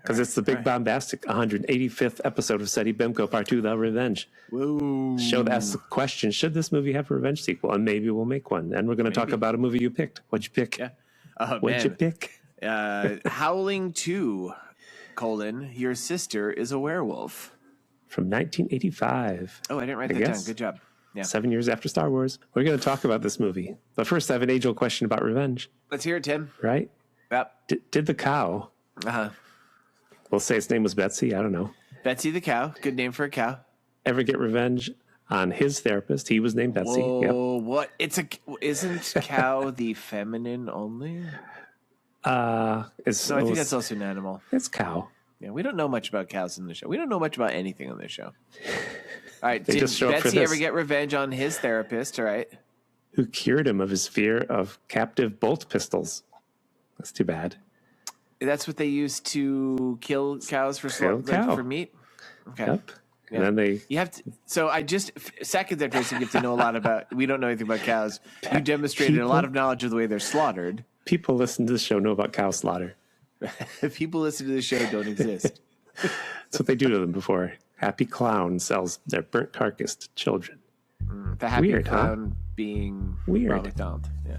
Because it's the big bombastic 185th episode of SEDDY BIMCO Part 2, The Revenge. Whoa. Show that asks the question, should this movie have a revenge sequel? And maybe we'll make one. And we're going to talk about a movie you picked. What'd you pick? Yeah. What'd you pick? Howling 2, Your Sister is a Werewolf. From 1985. Oh, I didn't write that down. Good job. Yeah. 7 years after Star Wars. We're going to talk about this movie. But first, I have an age-old question about revenge. Let's hear it, Tim. Right? Yep. Did the cow... We'll say its name was Betsy. I don't know. Betsy the cow. Good name for a cow. Ever get revenge on his therapist? He was named Betsy. Whoa, what? Isn't cow the feminine only? I think that's also an animal. It's cow. Yeah, we don't know much about cows in the show. We don't know much about anything on this show. All right, did Betsy ever get revenge on his therapist? All right. Who cured him of his fear of captive bolt pistols? That's too bad. That's what they use to kill cows for meat. Okay. Yep. Yeah. And then So I just seconds after you get to know a lot about. We don't know anything about cows. You demonstrated a lot of knowledge of the way they're slaughtered. People listen to the show know about cow slaughter. People listen to the show don't exist. That's what they do to them before Happy Clown sells their burnt carcass to children. The Happy Clown being Ronald McDonald. Yeah.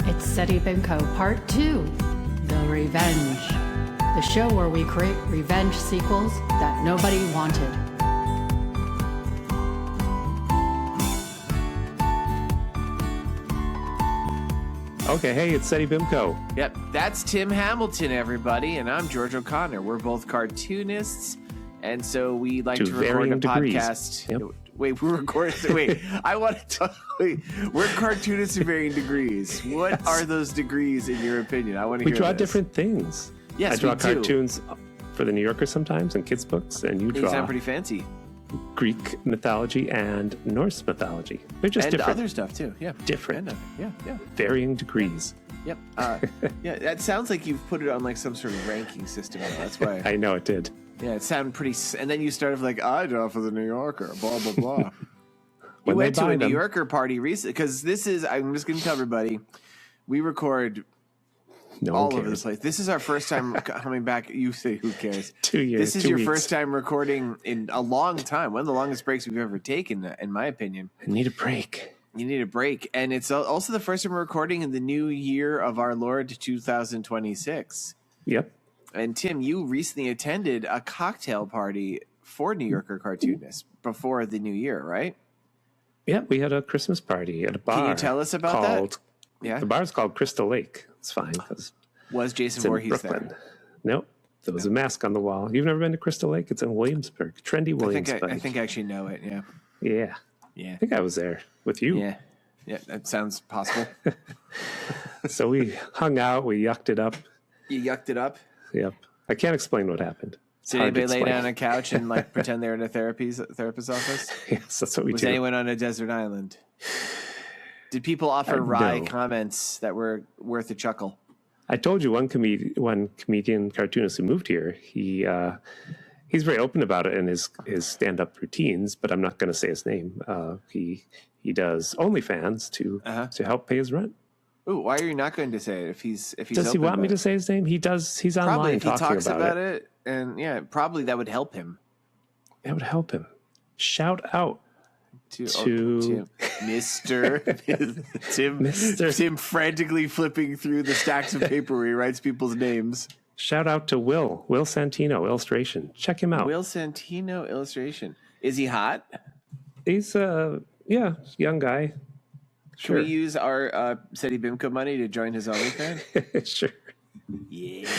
It's SEDDY BIMCO Part 2, The Revenge. The show where we create revenge sequels that nobody wanted. Okay, hey, it's SEDDY BIMCO. Yep, that's Tim Hamilton, everybody, and I'm George O'Connor. We're both cartoonists, and so we like to record a podcast. Yep. I want to we're cartoonists in varying degrees. What are those degrees in your opinion? I want to hear. We draw different things. Yes, I draw cartoons for the New Yorker sometimes and kids' books, and you sound pretty fancy. Greek mythology and Norse mythology. They're just different. And other stuff too. Yeah. Different. Yeah. Varying degrees. Yep. Yeah, that sounds like you've put it on like some sort of ranking system. That's why. I know it did. Yeah, it sounded pretty. And then you started like, I draw for the New Yorker, blah, blah, blah. We went to a New Yorker party recently because I'm just going to tell everybody, we record all over the place. This is our first time coming back. You say, who cares? 2 years. This is your first time recording in a long time. One of the longest breaks we've ever taken, in my opinion. I need a break. You need a break. And it's also the first time we're recording in the new year of our Lord 2026. Yep. And Tim, you recently attended a cocktail party for New Yorker cartoonists before the new year, right? Yeah, we had a Christmas party at a bar. Can you tell us about that? Yeah. The bar's called Crystal Lake. It's fine. Was Jason Voorhees there? Nope. There was a mask on the wall. You've never been to Crystal Lake? It's in Williamsburg. Trendy Williamsburg. I think I actually know it, yeah. Yeah. I think I was there with you. Yeah, that sounds possible. So we hung out. We yucked it up. You yucked it up? Yep. I can't explain what happened. Did anybody lay down on a couch and like pretend they're in a therapist's office? Yes, that's what we do. Was anyone on a desert island? Did people offer wry comments that were worth a chuckle? I told you one comedian cartoonist who moved here. He's very open about it in his stand-up routines, but I'm not going to say his name. He does OnlyFans to help pay his rent. Ooh, why are you not going to say it if he's does he want me to say his name? He does. He's online probably if he talking talks about it, and probably that would help him. That would help him. Shout out to Mr. Tim frantically flipping through the stacks of paper where he writes people's names. Shout out to Will Santino illustration. Check him out. Will Santino illustration. Is he hot? He's young guy. Should we use our SEDDY BIMCO money to join his OnlyFans? Sure. Yeah.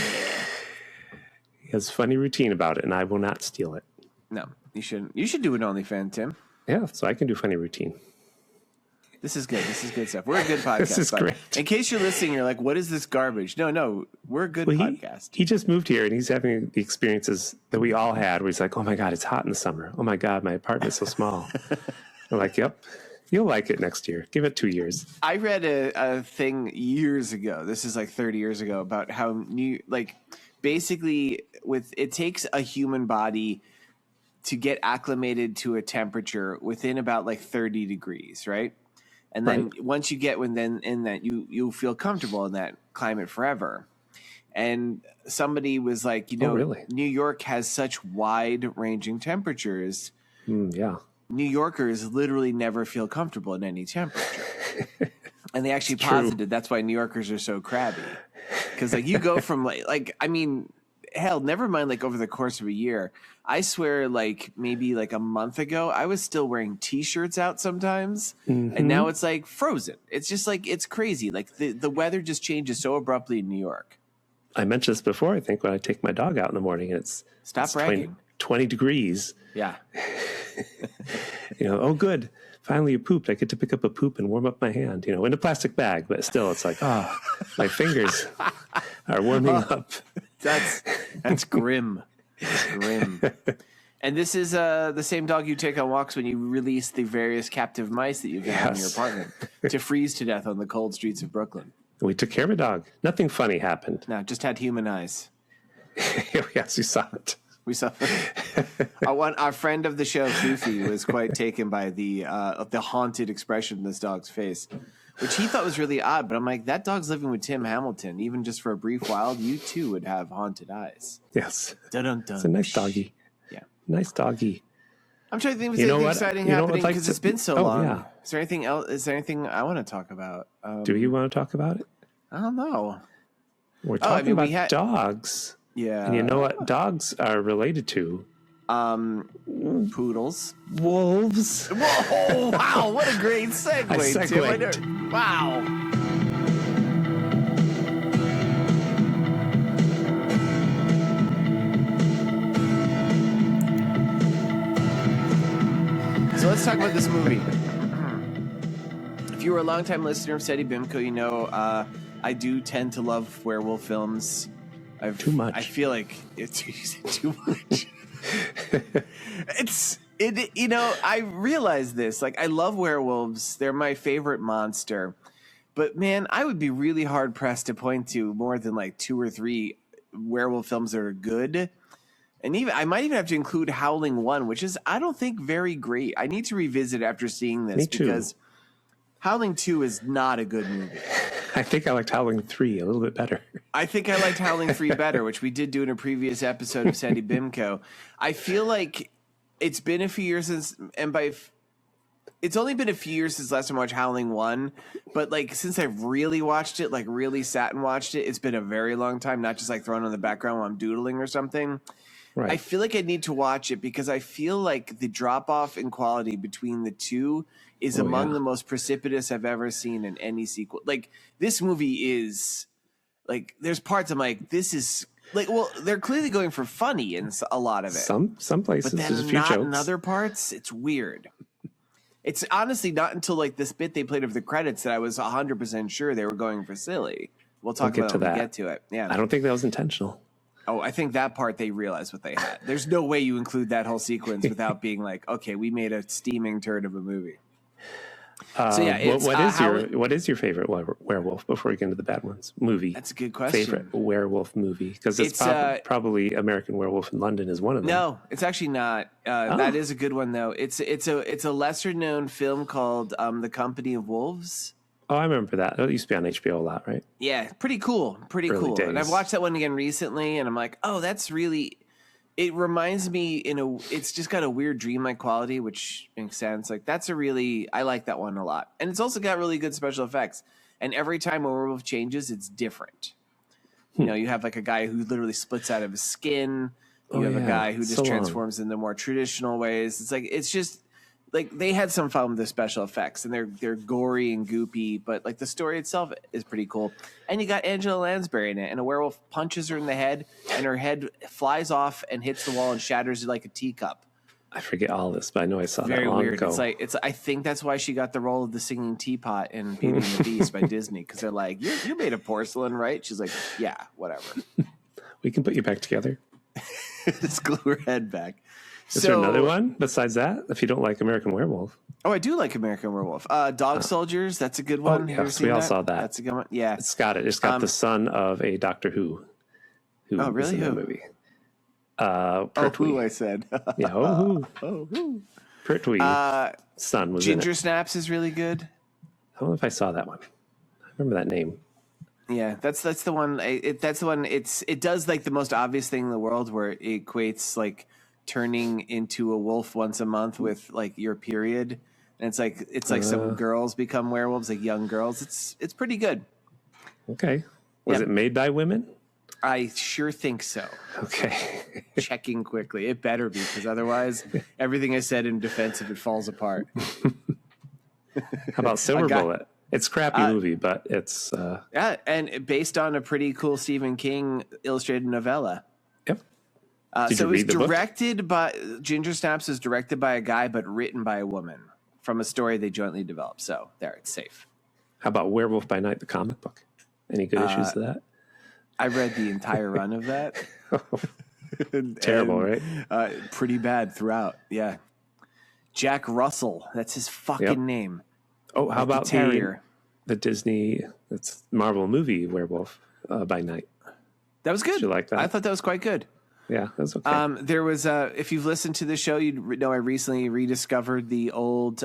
He has a funny routine about it, and I will not steal it. No, you shouldn't. You should do an OnlyFans, Tim. Yeah, so I can do funny routine. This is good. This is good stuff. We're a good podcast. This is great. In case you're listening, you're like, what is this garbage? No, we're a good podcast. He just moved here, and he's having the experiences that we all had, where he's like, oh, my God, it's hot in the summer. Oh, my God, my apartment's so small. I'm like, yep. You'll like it next year. Give it 2 years. I read a thing years ago. This is like 30 years ago about how basically it takes a human body to get acclimated to a temperature within about like 30 degrees, right? And then once you get in that, you feel comfortable in that climate forever. And somebody was like, really? New York has such wide-ranging temperatures. Yeah. New Yorkers literally never feel comfortable in any temperature. And they actually posited that's why New Yorkers are so crabby. Because like you go from hell, never mind like over the course of a year. I swear like maybe like a month ago, I was still wearing T-shirts out sometimes. Mm-hmm. And now it's like frozen. It's just like, it's crazy. Like the weather just changes so abruptly in New York. I mentioned this before, I think, when I take my dog out in the morning. It's 20 degrees. Yeah. Oh, good. Finally, you pooped. I get to pick up a poop and warm up my hand, in a plastic bag. But still, it's like, my fingers are warming up. That's grim. It's grim. And this is the same dog you take on walks when you release the various captive mice that you've got in your apartment to freeze to death on the cold streets of Brooklyn. We took care of a dog. Nothing funny happened. No, just had human eyes. Yes, we saw it. We saw our friend of the show, Foofy, was quite taken by the haunted expression in this dog's face, which he thought was really odd. But I'm like, that dog's living with Tim Hamilton. Even just for a brief while, you too would have haunted eyes. Yes. Dun-dun-dun. It's a nice doggy. Yeah. Nice doggy. I'm trying to think of anything exciting happening because it's been so long. Yeah. Is there anything else? Is there anything I want to talk about? Do you want to talk about it? I don't know. We're talking about dogs. Yeah. And you know what dogs are related to? Poodles. Wolves. Whoa, wow, what a great segue, Tim. Wow. So let's talk about this movie. If you were a longtime listener of SEDDY BIMCO, you know I do tend to love werewolf films. Too much. I feel like it's too much. I realize this. Like, I love werewolves. They're my favorite monster. But man, I would be really hard pressed to point to more than like 2 or 3 werewolf films that are good. And I might even have to include Howling 1, which is, I don't think, very great. I need to revisit after seeing this because Howling 2 is not a good movie. I think I liked Howling 3 a little bit better. I think I liked Howling 3 better, which we did do in a previous episode of SEDDY BIMCO. I feel like it's been a few years since, it's only been a few years since last time I watched Howling 1, but like since I've really watched it, like really sat and watched it, it's been a very long time, not just like thrown on the background while I'm doodling or something. Right. I feel like I need to watch it because I feel like the drop-off in quality between the two is among the most precipitous I've ever seen in any sequel. Like, this movie is, like, there's parts I'm like, this is, like, well, they're clearly going for funny in a lot of it. Some places, but then there's a few not jokes. In other parts, it's weird. It's honestly not until, like, this bit they played of the credits that I was 100% sure they were going for silly. We'll talk about it when we get to it. Yeah. I don't think that was intentional. Oh, I think that part they realized what they had. There's no way you include that whole sequence without being like, okay, we made a steaming turd of a movie. So yeah, what is your favorite werewolf before we get into the bad ones? Movie. That's a good question. Favorite werewolf movie, because it's probably American Werewolf in London is one of them. No, it's actually not. That is a good one though. It's a lesser known film called The Company of Wolves. Oh, I remember that. It used to be on HBO a lot, right? Yeah, pretty cool. Early cool. And I've watched that one again recently, and I'm like, oh, that's really. It reminds me it's just got a weird dreamlike quality, which makes sense. Like I like that one a lot. And it's also got really good special effects. And every time a werewolf changes, it's different. You know, you have like a guy who literally splits out of his skin. You have a guy who just transforms in the more traditional ways. It's like, it's just like they had some fun with the special effects, and they're gory and goopy, but like the story itself is pretty cool. And you got Angela Lansbury in it, and a werewolf punches her in the head, and her head flies off and hits the wall and shatters like a teacup. I forget all this, but I know I saw Very that long weird. ago. It's I think that's why she got the role of the singing teapot in Beauty and the Beast by Disney, because they're like, you made of porcelain, right? She's like, yeah, whatever. We can put you back together. Just glue her head back. Is there another one besides that? If you don't like American Werewolf. Oh, I do like American Werewolf. Dog Soldiers, that's a good one. Yes, we all saw that. That's a good one. Yeah. It's got the son of a Doctor Who. Oh, really? Who? Movie. Who I said. Yeah, who? Pertwee. Son was Ginger in it. Snaps is really good. I don't know if I saw that one. I remember that name. Yeah, that's the one. That's the one. It does like the most obvious thing in the world, where it equates like turning into a wolf once a month with like your period, and it's like some girls become werewolves, like young girls. It's pretty good. Okay, was it made by women? I sure think so. Okay, Checking quickly. It better be, because otherwise, everything I said in defense of it falls apart. How about Silver Bullet? It's a crappy movie, but it's and based on a pretty cool Stephen King illustrated novella. Yep. So it was directed by Ginger Snaps was directed by a guy, but written by a woman from a story they jointly developed. So there, it's safe. How about Werewolf by Night, the comic book? Any good issues to that? I read the entire run of that. Terrible, right? Pretty bad throughout. Yeah. Jack Russell. That's his fucking name. Oh, how about the Terrier? The Disney, it's Marvel movie Werewolf by Night. That was good. Did you like that? I thought that was quite good. Yeah, that was okay. There was, if you've listened to the show, you'd know I recently rediscovered the old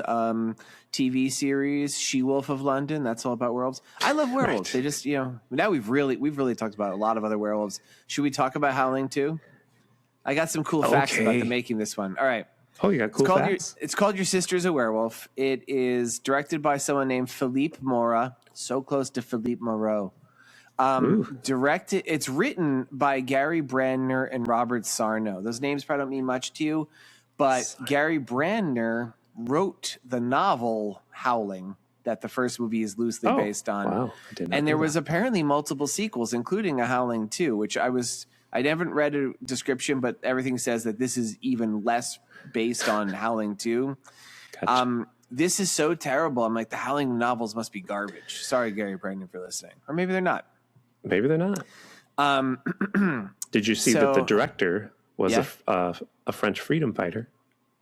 TV series She-Wolf of London. That's all about werewolves. I love werewolves. Right. They just, now we've really talked about a lot of other werewolves. Should we talk about Howling too? I got some cool facts about the making this one. All right. Oh, you got cool facts? It's called Your Sister's a Werewolf. It is directed by someone named Philippe Mora. So close to Philippe Moreau. Directed. It's written by Gary Brandner and Robert Sarno. Those names probably don't mean much to you, but Gary Brandner wrote the novel Howling that the first movie is loosely based on. Wow. And there was apparently multiple sequels, including a Howling 2, which I haven't read a description, but everything says that this is even less based on Howling 2. Gotcha. This is so terrible. I'm like, the Howling novels must be garbage. Sorry, Gary Brandon, for listening. Or maybe they're not. Maybe they're not. Did you see that the director was a French freedom fighter?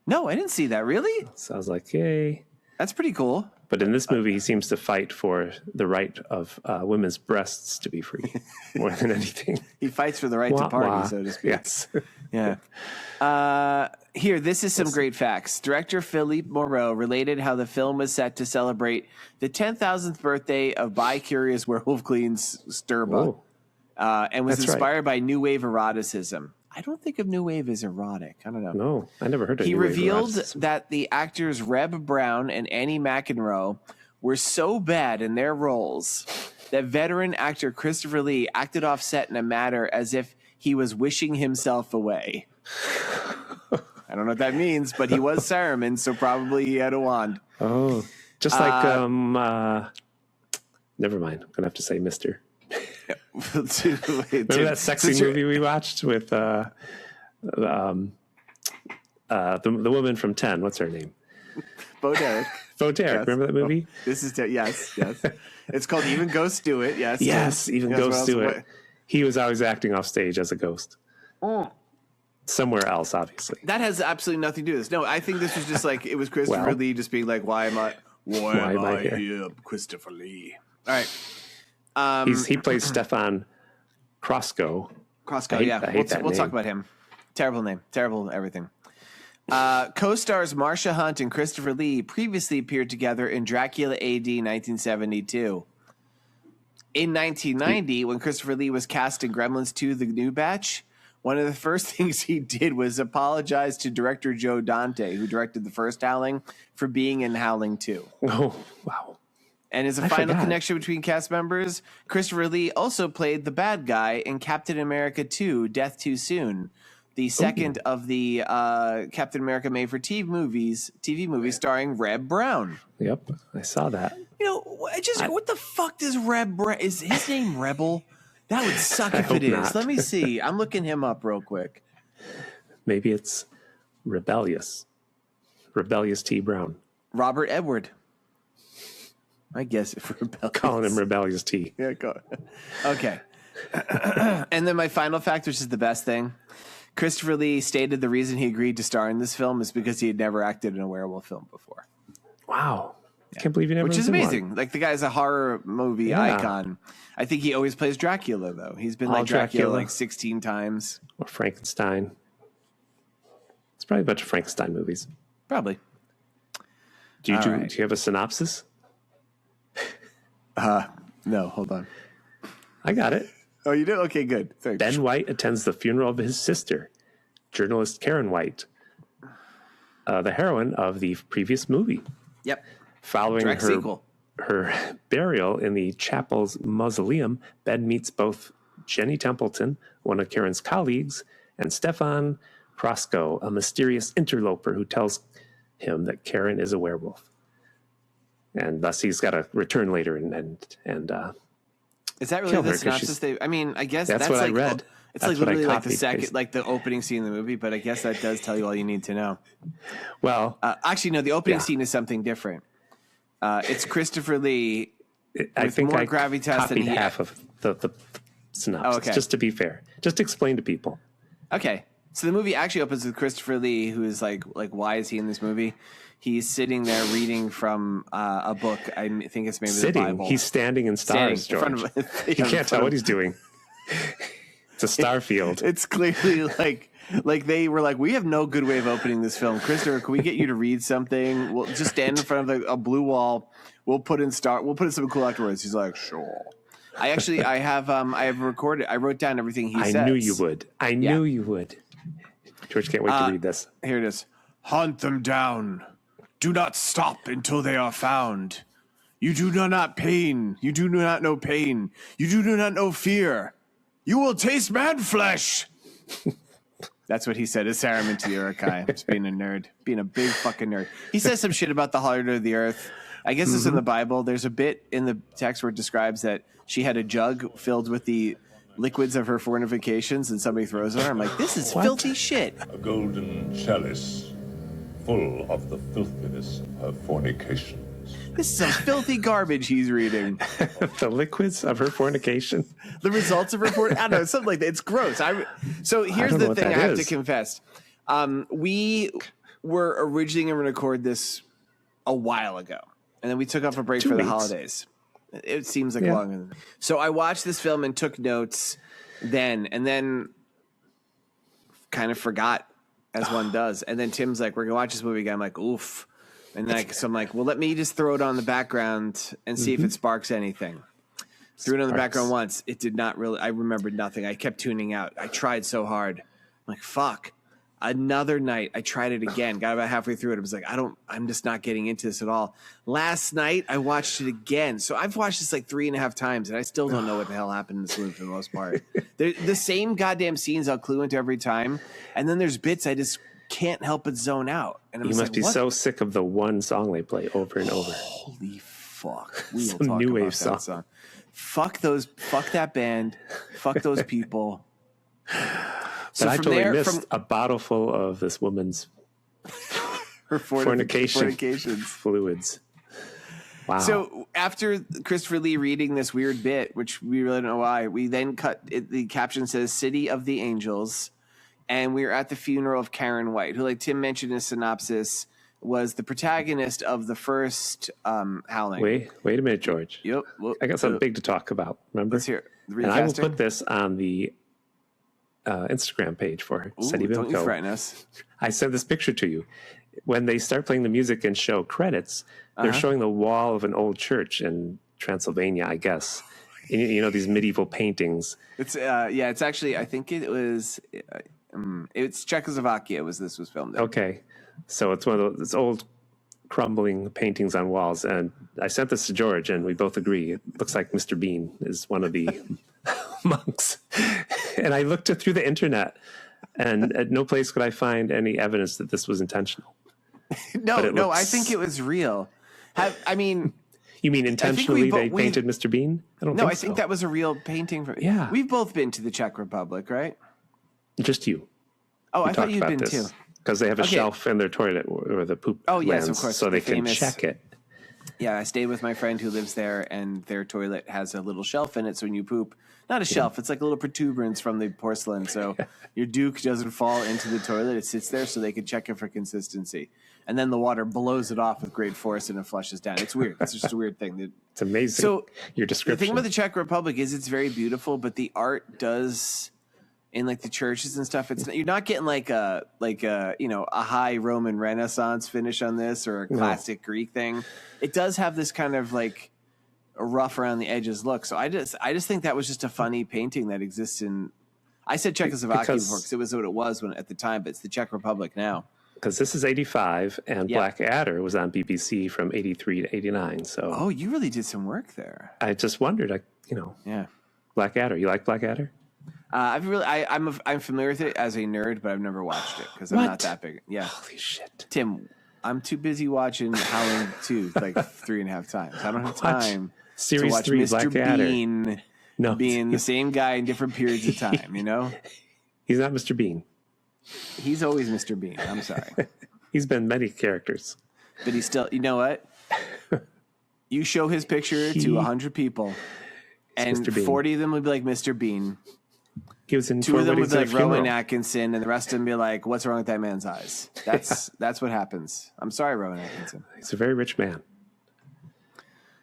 No, I didn't see that. Really? So I was like, yay. That's pretty cool. But in this movie, he seems to fight for the right of women's breasts to be free more than anything. He fights for the right to party, so to speak. Yes. Yeah. Here, this is some great facts. Director Philippe Moreau related how the film was set to celebrate the 10,000th birthday of bi-curious werewolf queen Sturba, and was inspired by new wave eroticism. I don't think of new wave as erotic. I don't know. No, I never heard of He revealed that the actors Reb Brown and Annie McEnroe were so bad in their roles that veteran actor Christopher Lee acted off set in a manner as if he was wishing himself away. I don't know what that means, but he was Saruman, so probably he had a wand. Oh, just like never mind. I'm gonna have to say Mister. Remember that sexy movie we watched with the woman from 10? What's her name? Bo Derek. Bo Derek. Yes. Remember that movie? Oh, this is yes. It's called Even Ghosts Do It. Yes. Yes, Even Ghosts Do It. He was always acting off stage as a ghost. Oh. Somewhere else, obviously. That has absolutely nothing to do with this. No, I think this was just like it was Christopher Lee just being like, why am I here, Christopher Lee? All right. He plays Stefan Krosko. We'll talk about him. Terrible name. Terrible everything. Co-stars Marsha Hunt and Christopher Lee previously appeared together in Dracula AD 1972. In 1990, when Christopher Lee was cast in Gremlins 2: The New Batch, one of the first things he did was apologize to director Joe Dante, who directed the first Howling, for being in Howling 2. Oh, wow. And as a final connection between cast members, Christopher Lee also played the bad guy in Captain America 2, Death Too Soon, the second of the Captain America made-for-TV movies starring Reb Brown. Yep, I saw that. What the fuck does Reb Brown... Is his name Rebel? That would suck if it is. Not. Let me see. I'm looking him up real quick. Maybe it's Rebellious. Rebellious T. Brown. Robert Edward. I guess if Rebellious. Calling him Rebellious T. Yeah, go. Okay. And then my final fact, which is the best thing. Christopher Lee stated the reason he agreed to star in this film is because he had never acted in a werewolf film before. Wow. I can't believe he never. Which is amazing. One. Like, the guy's a horror movie icon. I think he always plays Dracula, though. He's been like Dracula like 16 times. Or Frankenstein. It's probably a bunch of Frankenstein movies. Probably. Do you have a synopsis? No, hold on. I got it. Oh, you did? Okay, good. Thanks. Ben White attends the funeral of his sister, journalist Karen White, the heroine of the previous movie. Yep. Following Direct sequel. Her burial in the chapel's mausoleum, Ben meets both Jenny Templeton, one of Karen's colleagues, and Stefan Prosko, a mysterious interloper who tells him that Karen is a werewolf. And thus he's got to return later and is that really the synopsis? I guess that's what like, I read. It's like literally like the second, like the opening scene in the movie, but I guess that does tell you all you need to know. Well, actually, no, the opening scene is something different. It's Christopher Lee I think more I gravitas than half of the synopsis, okay. just to be fair. Just explain to people. Okay. So the movie actually opens with Christopher Lee, who is like, why is he in this movie? He's sitting there reading from a book. I think it's maybe the Bible. He's standing in stars, George. You can't tell what he's doing. It's a star field. It's clearly like they were like, we have no good way of opening this film. Christopher, can we get you to read something? We'll just stand in front of a blue wall. We'll put in some cool afterwards. He's like, sure. I have recorded. I wrote down everything he says. I knew you would. I knew you would. George can't wait to read this. Here it is. Hunt them down. Do not stop until they are found. You do not pain. You do not know pain. You do not know fear. You will taste man flesh. That's what he said as Saruman to the Uruk-hai. Just being a nerd. Being a big fucking nerd. He says some shit about the heart of the earth. I guess it's in the Bible. There's a bit in the text where it describes that she had a jug filled with the liquids of her fornications and somebody throws it on her. I'm like, this is filthy shit. A golden chalice full of the filthiness of fornications. This is some filthy garbage he's reading. The liquids of her fornication. The results of her fornication. I don't know, something like that. It's gross. So here's the thing I have to confess. We were originally going to record this a while ago. And then we took off a break for the holidays. It seems like longer than that. So I watched this film and took notes then, and then kind of forgot, as one does. And then Tim's like, we're going to watch this movie again. I'm like, oof. And then so I'm like, well, let me just throw it on the background and see if it sparks anything. Threw it on the background once. It did not really. I remembered nothing. I kept tuning out. I tried so hard. I'm like, fuck. Another night, I tried it again. Got about halfway through it. I was like, I'm just not getting into this at all. Last night, I watched it again. So I've watched this like 3.5 times, and I still don't know what the hell happened in this movie for the most part. The same goddamn scenes I'll clue into every time. And then there's bits I just can't help but zone out. And I'm you must be so sick of the one song they play over and over. Holy fuck. We Some will talk new about wave that song. Fuck that band. Fuck those people. So I totally missed a bottle full of this woman's her fornication fluids. Wow. So after Christopher Lee reading this weird bit, which we really don't know why, we then cut it, the caption says City of the Angels, and we were at the funeral of Karen White, who, like Tim mentioned in his synopsis, was the protagonist of the first Howling. Wait a minute, George. Yep. I got something big to talk about. Remember? Let's hear it. And I will put this on the Instagram page for SEDDY BIMCO. Don't you threaten us. I sent this picture to you. When they start playing the music and show credits, they're showing the wall of an old church in Transylvania, I guess. And, you know, these medieval paintings. It's it's actually, I think it was, it's Czechoslovakia this was filmed in. Okay. So it's one of those old crumbling paintings on walls. And I sent this to George, and we both agree. It looks like Mr. Bean is one of the monks. And I looked through the internet, and at no place could I find any evidence that this was intentional. No, I think it was real. You mean intentionally they painted Mr. Bean? I think that was a real painting. Yeah. We've both been to the Czech Republic, right? Just you. Oh, I thought you'd been too. Because they have a shelf in their toilet or the poop yes, of course. So they can check it. Yeah, I stayed with my friend who lives there, and their toilet has a little shelf in it, so when you poop, not a shelf, it's like a little protuberance from the porcelain, so your Duke doesn't fall into the toilet. It sits there so they can check it for consistency. And then the water blows it off with great force, and it flushes down. It's weird. It's just a weird thing. It's amazing. So your description. The thing about the Czech Republic is it's very beautiful, but the art does, in like the churches and stuff, you're not getting like a high Roman Renaissance finish on this or a classic Greek thing. It does have this kind of like rough around the edges look. So I just think that was just a funny painting that exists in. I said Czechoslovakia before because it was what it was at the time, but it's the Czech Republic now. Because this is 85, and Black Adder was on BBC from 83 to 89. So, you really did some work there. I just wondered, Yeah. Black Adder. You like Black Adder? I'm familiar with it as a nerd, but I've never watched it because I'm not that big. Yeah. Holy shit. Tim, I'm too busy watching Howling 2 like 3.5 times. I don't have time Series to watch 3 Mr. Black Bean being the same guy in different periods of time, He's not Mr. Bean. He's always Mr. Bean. I'm sorry. He's been many characters. But he's still, you know what? You show his picture to 100 people, and 40 of them would be like Mr. Bean. He was in 2 of them would be like Rowan Atkinson, and the rest of them be like, "What's wrong with that man's eyes?" That's what happens. I'm sorry, Rowan Atkinson. He's a very rich man.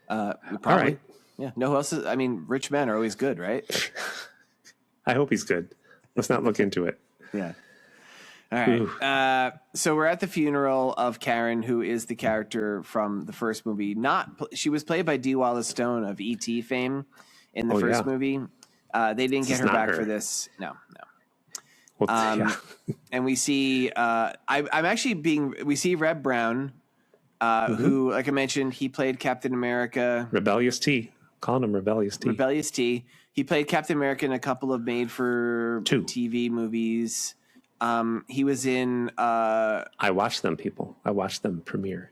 Probably. All right. Yeah. No, who else is? I mean, rich men are always good, right? I hope he's good. Let's not look into it. Yeah. All right. So we're at the funeral of Karen, who is the character from the first movie. She was played by Dee Wallace Stone of E.T. fame in the first movie. They didn't get her back for this. No. Well, And we see, we see Reb Brown, who, like I mentioned, he played Captain America. Rebellious T. Calling him Rebellious T. Rebellious T. He played Captain America in a couple of made-for-TV movies. He was in... I watched them, people. I watched them premiere.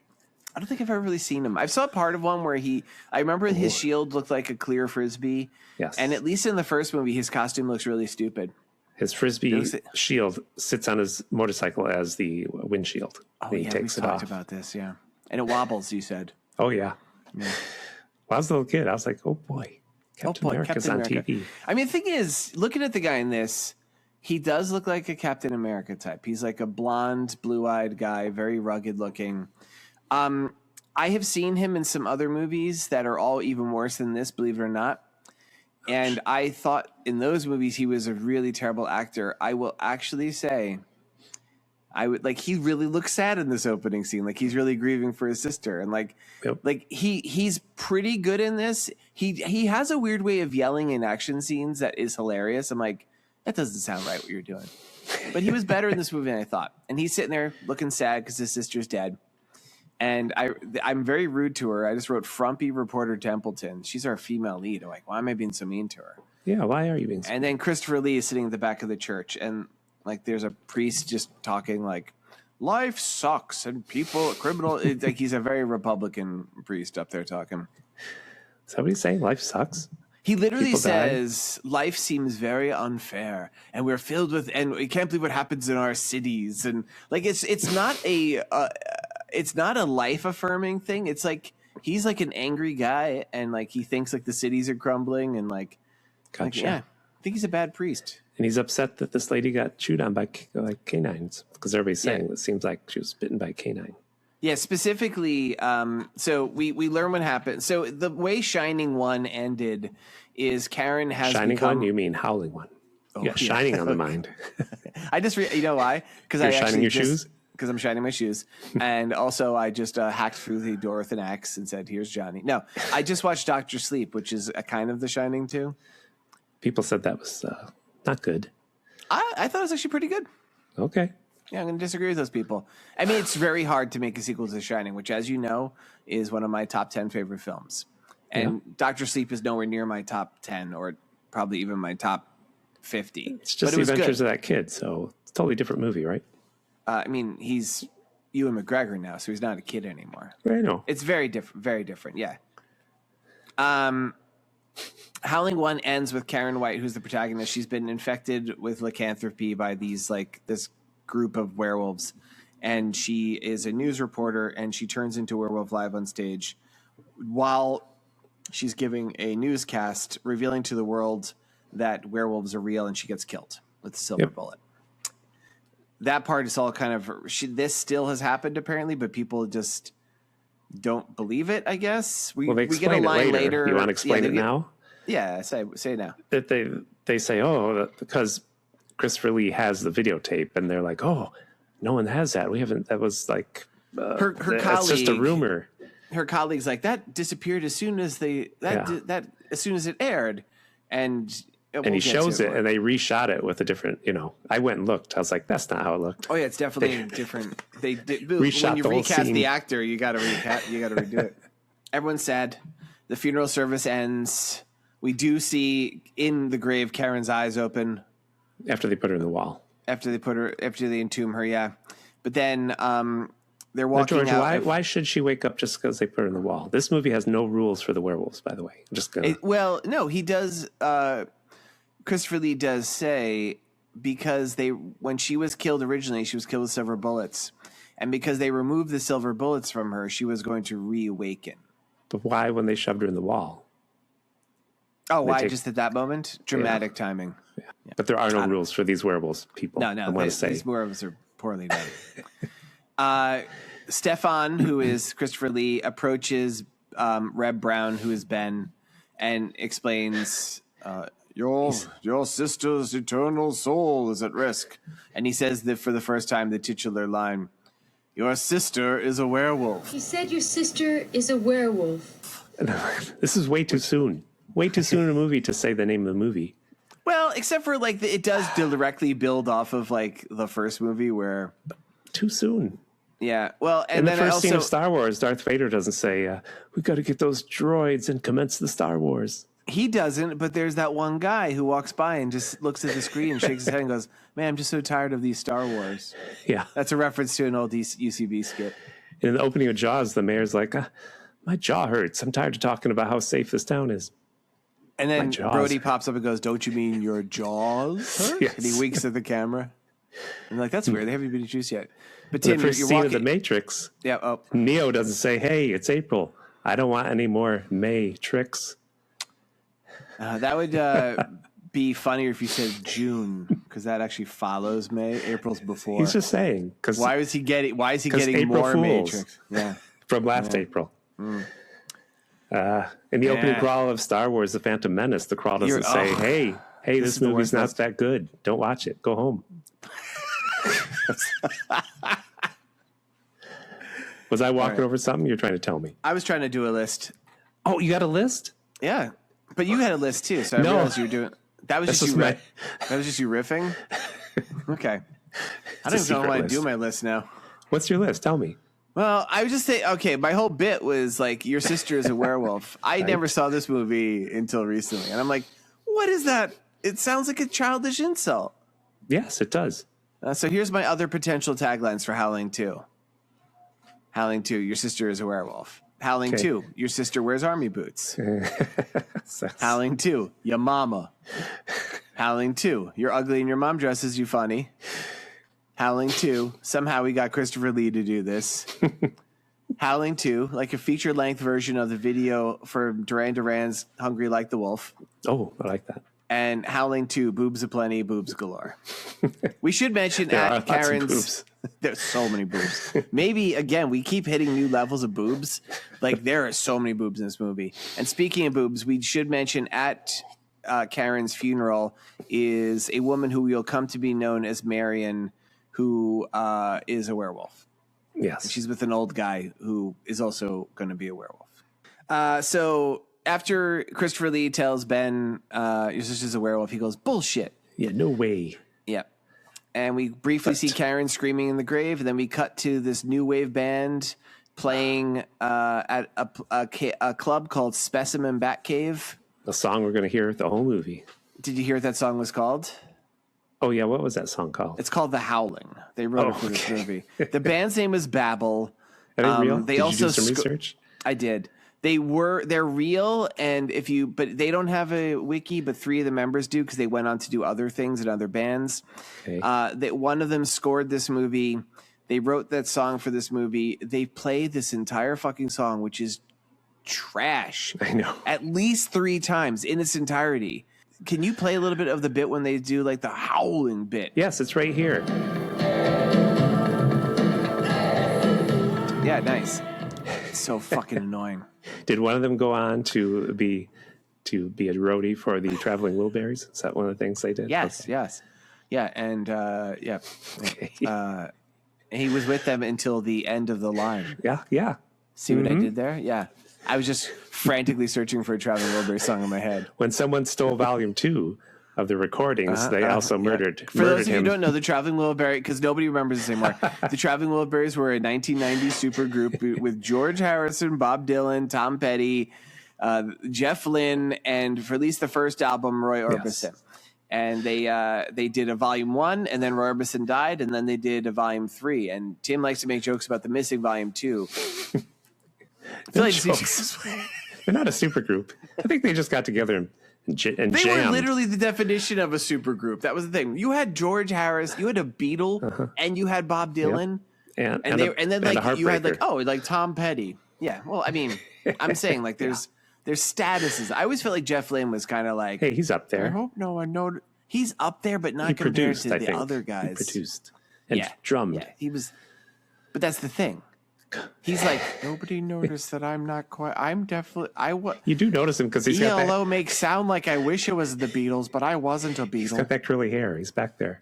I don't think I've ever really seen him. I saw part of one where I remember his shield looked like a clear Frisbee. Yes. And at least in the first movie, his costume looks really stupid. His Frisbee shield sits on his motorcycle as the windshield. Oh, he takes it off. We talked about this, yeah. And it wobbles, you said. Oh, yeah. When I was a little kid, I was like, oh, boy. Captain America's on TV. I mean, the thing is, looking at the guy in this, he does look like a Captain America type. He's like a blonde, blue-eyed guy, very rugged looking. I have seen him in some other movies that are all even worse than this, believe it or not. And I thought in those movies he was a really terrible actor. I will actually say, he really looks sad in this opening scene. Like he's really grieving for his sister, and he's pretty good in this. He has a weird way of yelling in action scenes that is hilarious. I'm like, that doesn't sound right what you're doing. But he was better in this movie than I thought. And he's sitting there looking sad because his sister's dead. And I'm very rude to her. I just wrote frumpy reporter Templeton. She's our female lead. I'm like, why am I being so mean to her? Yeah, why are you being so mean? And then Christopher Lee is sitting at the back of the church, and like there's a priest just talking like, life sucks and criminal. Like he's a very Republican priest up there talking. Is that what he's saying? Life sucks? He literally says, life seems very unfair, and we're filled with, and we can't believe what happens in our cities. And like, it's not a life affirming thing. It's like, he's like an angry guy, and like, he thinks like the cities are crumbling, and like, I think he's a bad priest. And he's upset that this lady got chewed on by canines, because everybody's saying it seems like she was bitten by a canine. Yeah, specifically, so we learn what happened. So the way Shining 1 ended is Karen has Shining 1? You mean Howling 1. Oh, yeah, Shining on the mind. I just, you know why? Because You're shining your shoes? Because I'm shining my shoes. And also I just hacked through the door with an axe and said, here's Johnny. No, I just watched Dr. Sleep, which is a kind of The Shining too. People said that was not good. I thought it was actually pretty good. Okay. Yeah, I'm going to disagree with those people. I mean, it's very hard to make a sequel to The Shining, which, as you know, is one of my top 10 favorite films. And Dr. Sleep is nowhere near my top 10 or probably even my top 50. It's just the adventures of that kid, so it's a totally different movie, right? I mean, he's Ewan McGregor now, so he's not a kid anymore. I know. It's very different, yeah. Howling 1 ends with Karen White, who's the protagonist. She's been infected with lycanthropy by this group of werewolves, and she is a news reporter, and she turns into a werewolf live on stage while she's giving a newscast revealing to the world that werewolves are real, and she gets killed with a silver bullet. That part is all kind of this still has happened apparently, but people just don't believe it, I guess. We get a line later. You want to explain it now? Yeah, say it now. That they say, because Christopher Lee has the videotape, and they're like, oh, no one has that. We haven't. That was like her colleague. It's just a rumor. her colleague's like, that disappeared as soon as as soon as it aired, and he shows it, and they reshot it with a different. I went and looked. I was like, that's not how it looked. Oh yeah, it's definitely different. They did reshot when you the whole recast scene. the actor, you got to redo it. Everyone's sad. The funeral service ends. We do see in the grave Karen's eyes open after they put her in the wall. After they entomb her, yeah. But then they're walking George, out. why should she wake up just because they put her in the wall? This movie has no rules for the werewolves, by the way. I'm just gonna. No, he does. Christopher Lee does say because when she was killed originally, she was killed with silver bullets, and because they removed the silver bullets from her, she was going to reawaken. But why when they shoved her in the wall? Oh, why just at that moment? Dramatic timing. Yeah. But there are no rules for these werewolves, people. No, these werewolves are poorly done. Stefan, who is Christopher Lee, approaches Reb Brown, who is Ben, and explains, your sister's eternal soul is at risk. And he says that for the first time, the titular line, your sister is a werewolf. You said your sister is a werewolf. This is way too soon. Way too soon in a movie to say the name of the movie. Well, except for it does directly build off of the first movie where too soon. Yeah. Well, and in the then first scene of Star Wars, Darth Vader doesn't say, "We got to get those droids and commence the Star Wars." He doesn't, but there's that one guy who walks by and just looks at the screen and shakes his head and goes, "Man, I'm just so tired of these Star Wars." Yeah, that's a reference to an old UCB skit. In the opening of Jaws, the mayor's like, "My jaw hurts. I'm tired of talking about how safe this town is." And then Brody pops up and goes, "Don't you mean your jaws hurt?" Yes. And he winks at the camera. And like, that's weird. They haven't been juice yet. But Tim, Tim, the first scene of The Matrix, Neo doesn't say, "Hey, it's April. I don't want any more May tricks." That would be funnier if you said June, because that actually follows May. April's before. He's just saying. Why is he getting more Matrix? Yeah, from last April. In the opening crawl of Star Wars: The Phantom Menace, the crawl doesn't say, "Hey, this movie's not that good. Don't watch it. Go home." Was I walking over something? You're trying to tell me? I was trying to do a list. Oh, you got a list? Yeah, but you had a list too, so I realized you were doing. That was just you. That was just you riffing. Okay, I don't know why I do my list now. What's your list? Tell me. Well, I would just say, okay, my whole bit was like, your sister is a werewolf. I never saw this movie until recently, and I'm like, what is that? It sounds like a childish insult. Yes, it does. So here's my other potential taglines for Howling 2. Howling 2, your sister is a werewolf. Howling 2, your sister wears army boots. Howling 2, your mama. Howling 2, you're ugly and your mom dresses you funny. Howling 2, somehow we got Christopher Lee to do this. Howling 2, like a feature-length version of the video for Duran Duran's Hungry Like the Wolf. Oh, I like that. And Howling 2, boobs aplenty, boobs galore. We should mention at Karen's... There's so many boobs. Maybe, again, we keep hitting new levels of boobs. Like, there are so many boobs in this movie. And speaking of boobs, we should mention at Karen's funeral is a woman who will come to be known as Marion, who is a werewolf. Yes. And she's with an old guy who is also going to be a werewolf. So after Christopher Lee tells Ben, your sister's a werewolf, he goes, bullshit. Yeah, no way. Yeah. And we briefly see Karen screaming in the grave, and then we cut to this new wave band playing at a club called Specimen Bat Cave. A song we're going to hear the whole movie. Did you hear what that song was called? Oh, yeah. What was that song called? It's called The Howling. They wrote it for this movie. The band's name is Babel. Are they real? They did also you do some research? I did. They're real, and but they don't have a wiki, but 3 of the members do because they went on to do other things in other bands. Okay. One of them scored this movie. They wrote that song for this movie. They played this entire fucking song, which is trash. I know. At least 3 times in its entirety. Can you play a little bit of the bit when they do like the howling bit? Yes, it's right here. Yeah, nice. It's so fucking annoying. Did one of them go on to be a roadie for the Traveling Wilburys? Is that one of the things they did? Yes, okay. yes. Yeah, and yeah. Okay. He was with them until the end of the line. Yeah. See what I did there? Yeah. I was just frantically searching for a Traveling Wilburys song in my head. When someone stole volume 2 of the recordings, they also murdered For those of you him. who don't know, the Traveling Wilburys, because nobody remembers this anymore, the Traveling Wilburys were a 1990s supergroup with George Harrison, Bob Dylan, Tom Petty, Jeff Lynne, and for at least the first album, Roy Orbison. Yes. And they did a volume 1, and then Roy Orbison died, and then they did a volume 3. And Tim likes to make jokes about the missing volume 2. I feel like they're not a supergroup. I think they just got together and jammed. They were literally the definition of a supergroup. That was the thing. You had George Harris, you had a Beatle, and you had Bob Dylan, and then like you had like Tom Petty. Yeah. Well, I mean, I'm saying like there's statuses. I always felt like Jeff Lynne was kind of like, hey, he's up there. I hope no one knows. He's up there, but not compared to the other guys. He produced and drummed. Yeah, he was. But that's the thing. He's like, nobody noticed that I'm not quite. I'm definitely. You do notice him because he's got that. Makes sound like I wish it was the Beatles, but I wasn't a Beatle. He's got that curly hair. He's back there.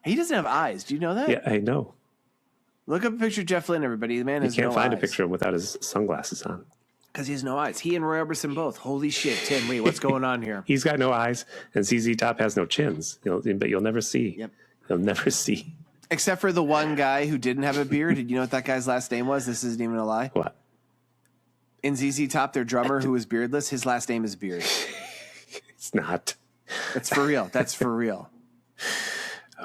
He doesn't have eyes. Do you know that? Yeah, I know. Look up a picture of Jeff Lynne, everybody. The man has no eyes. You can't find a picture of him without his sunglasses on. Because he has no eyes. He and Roy Orbison both. Holy shit, Tim. Wait, what's going on here? He's got no eyes, and ZZ Top has no chins. But you'll never see. Yep. You'll never see. Except for the one guy who didn't have a beard. Did you know what that guy's last name was? This isn't even a lie. What? In ZZ Top, their drummer who was beardless, his last name is Beard. It's not. That's for real. That's for real.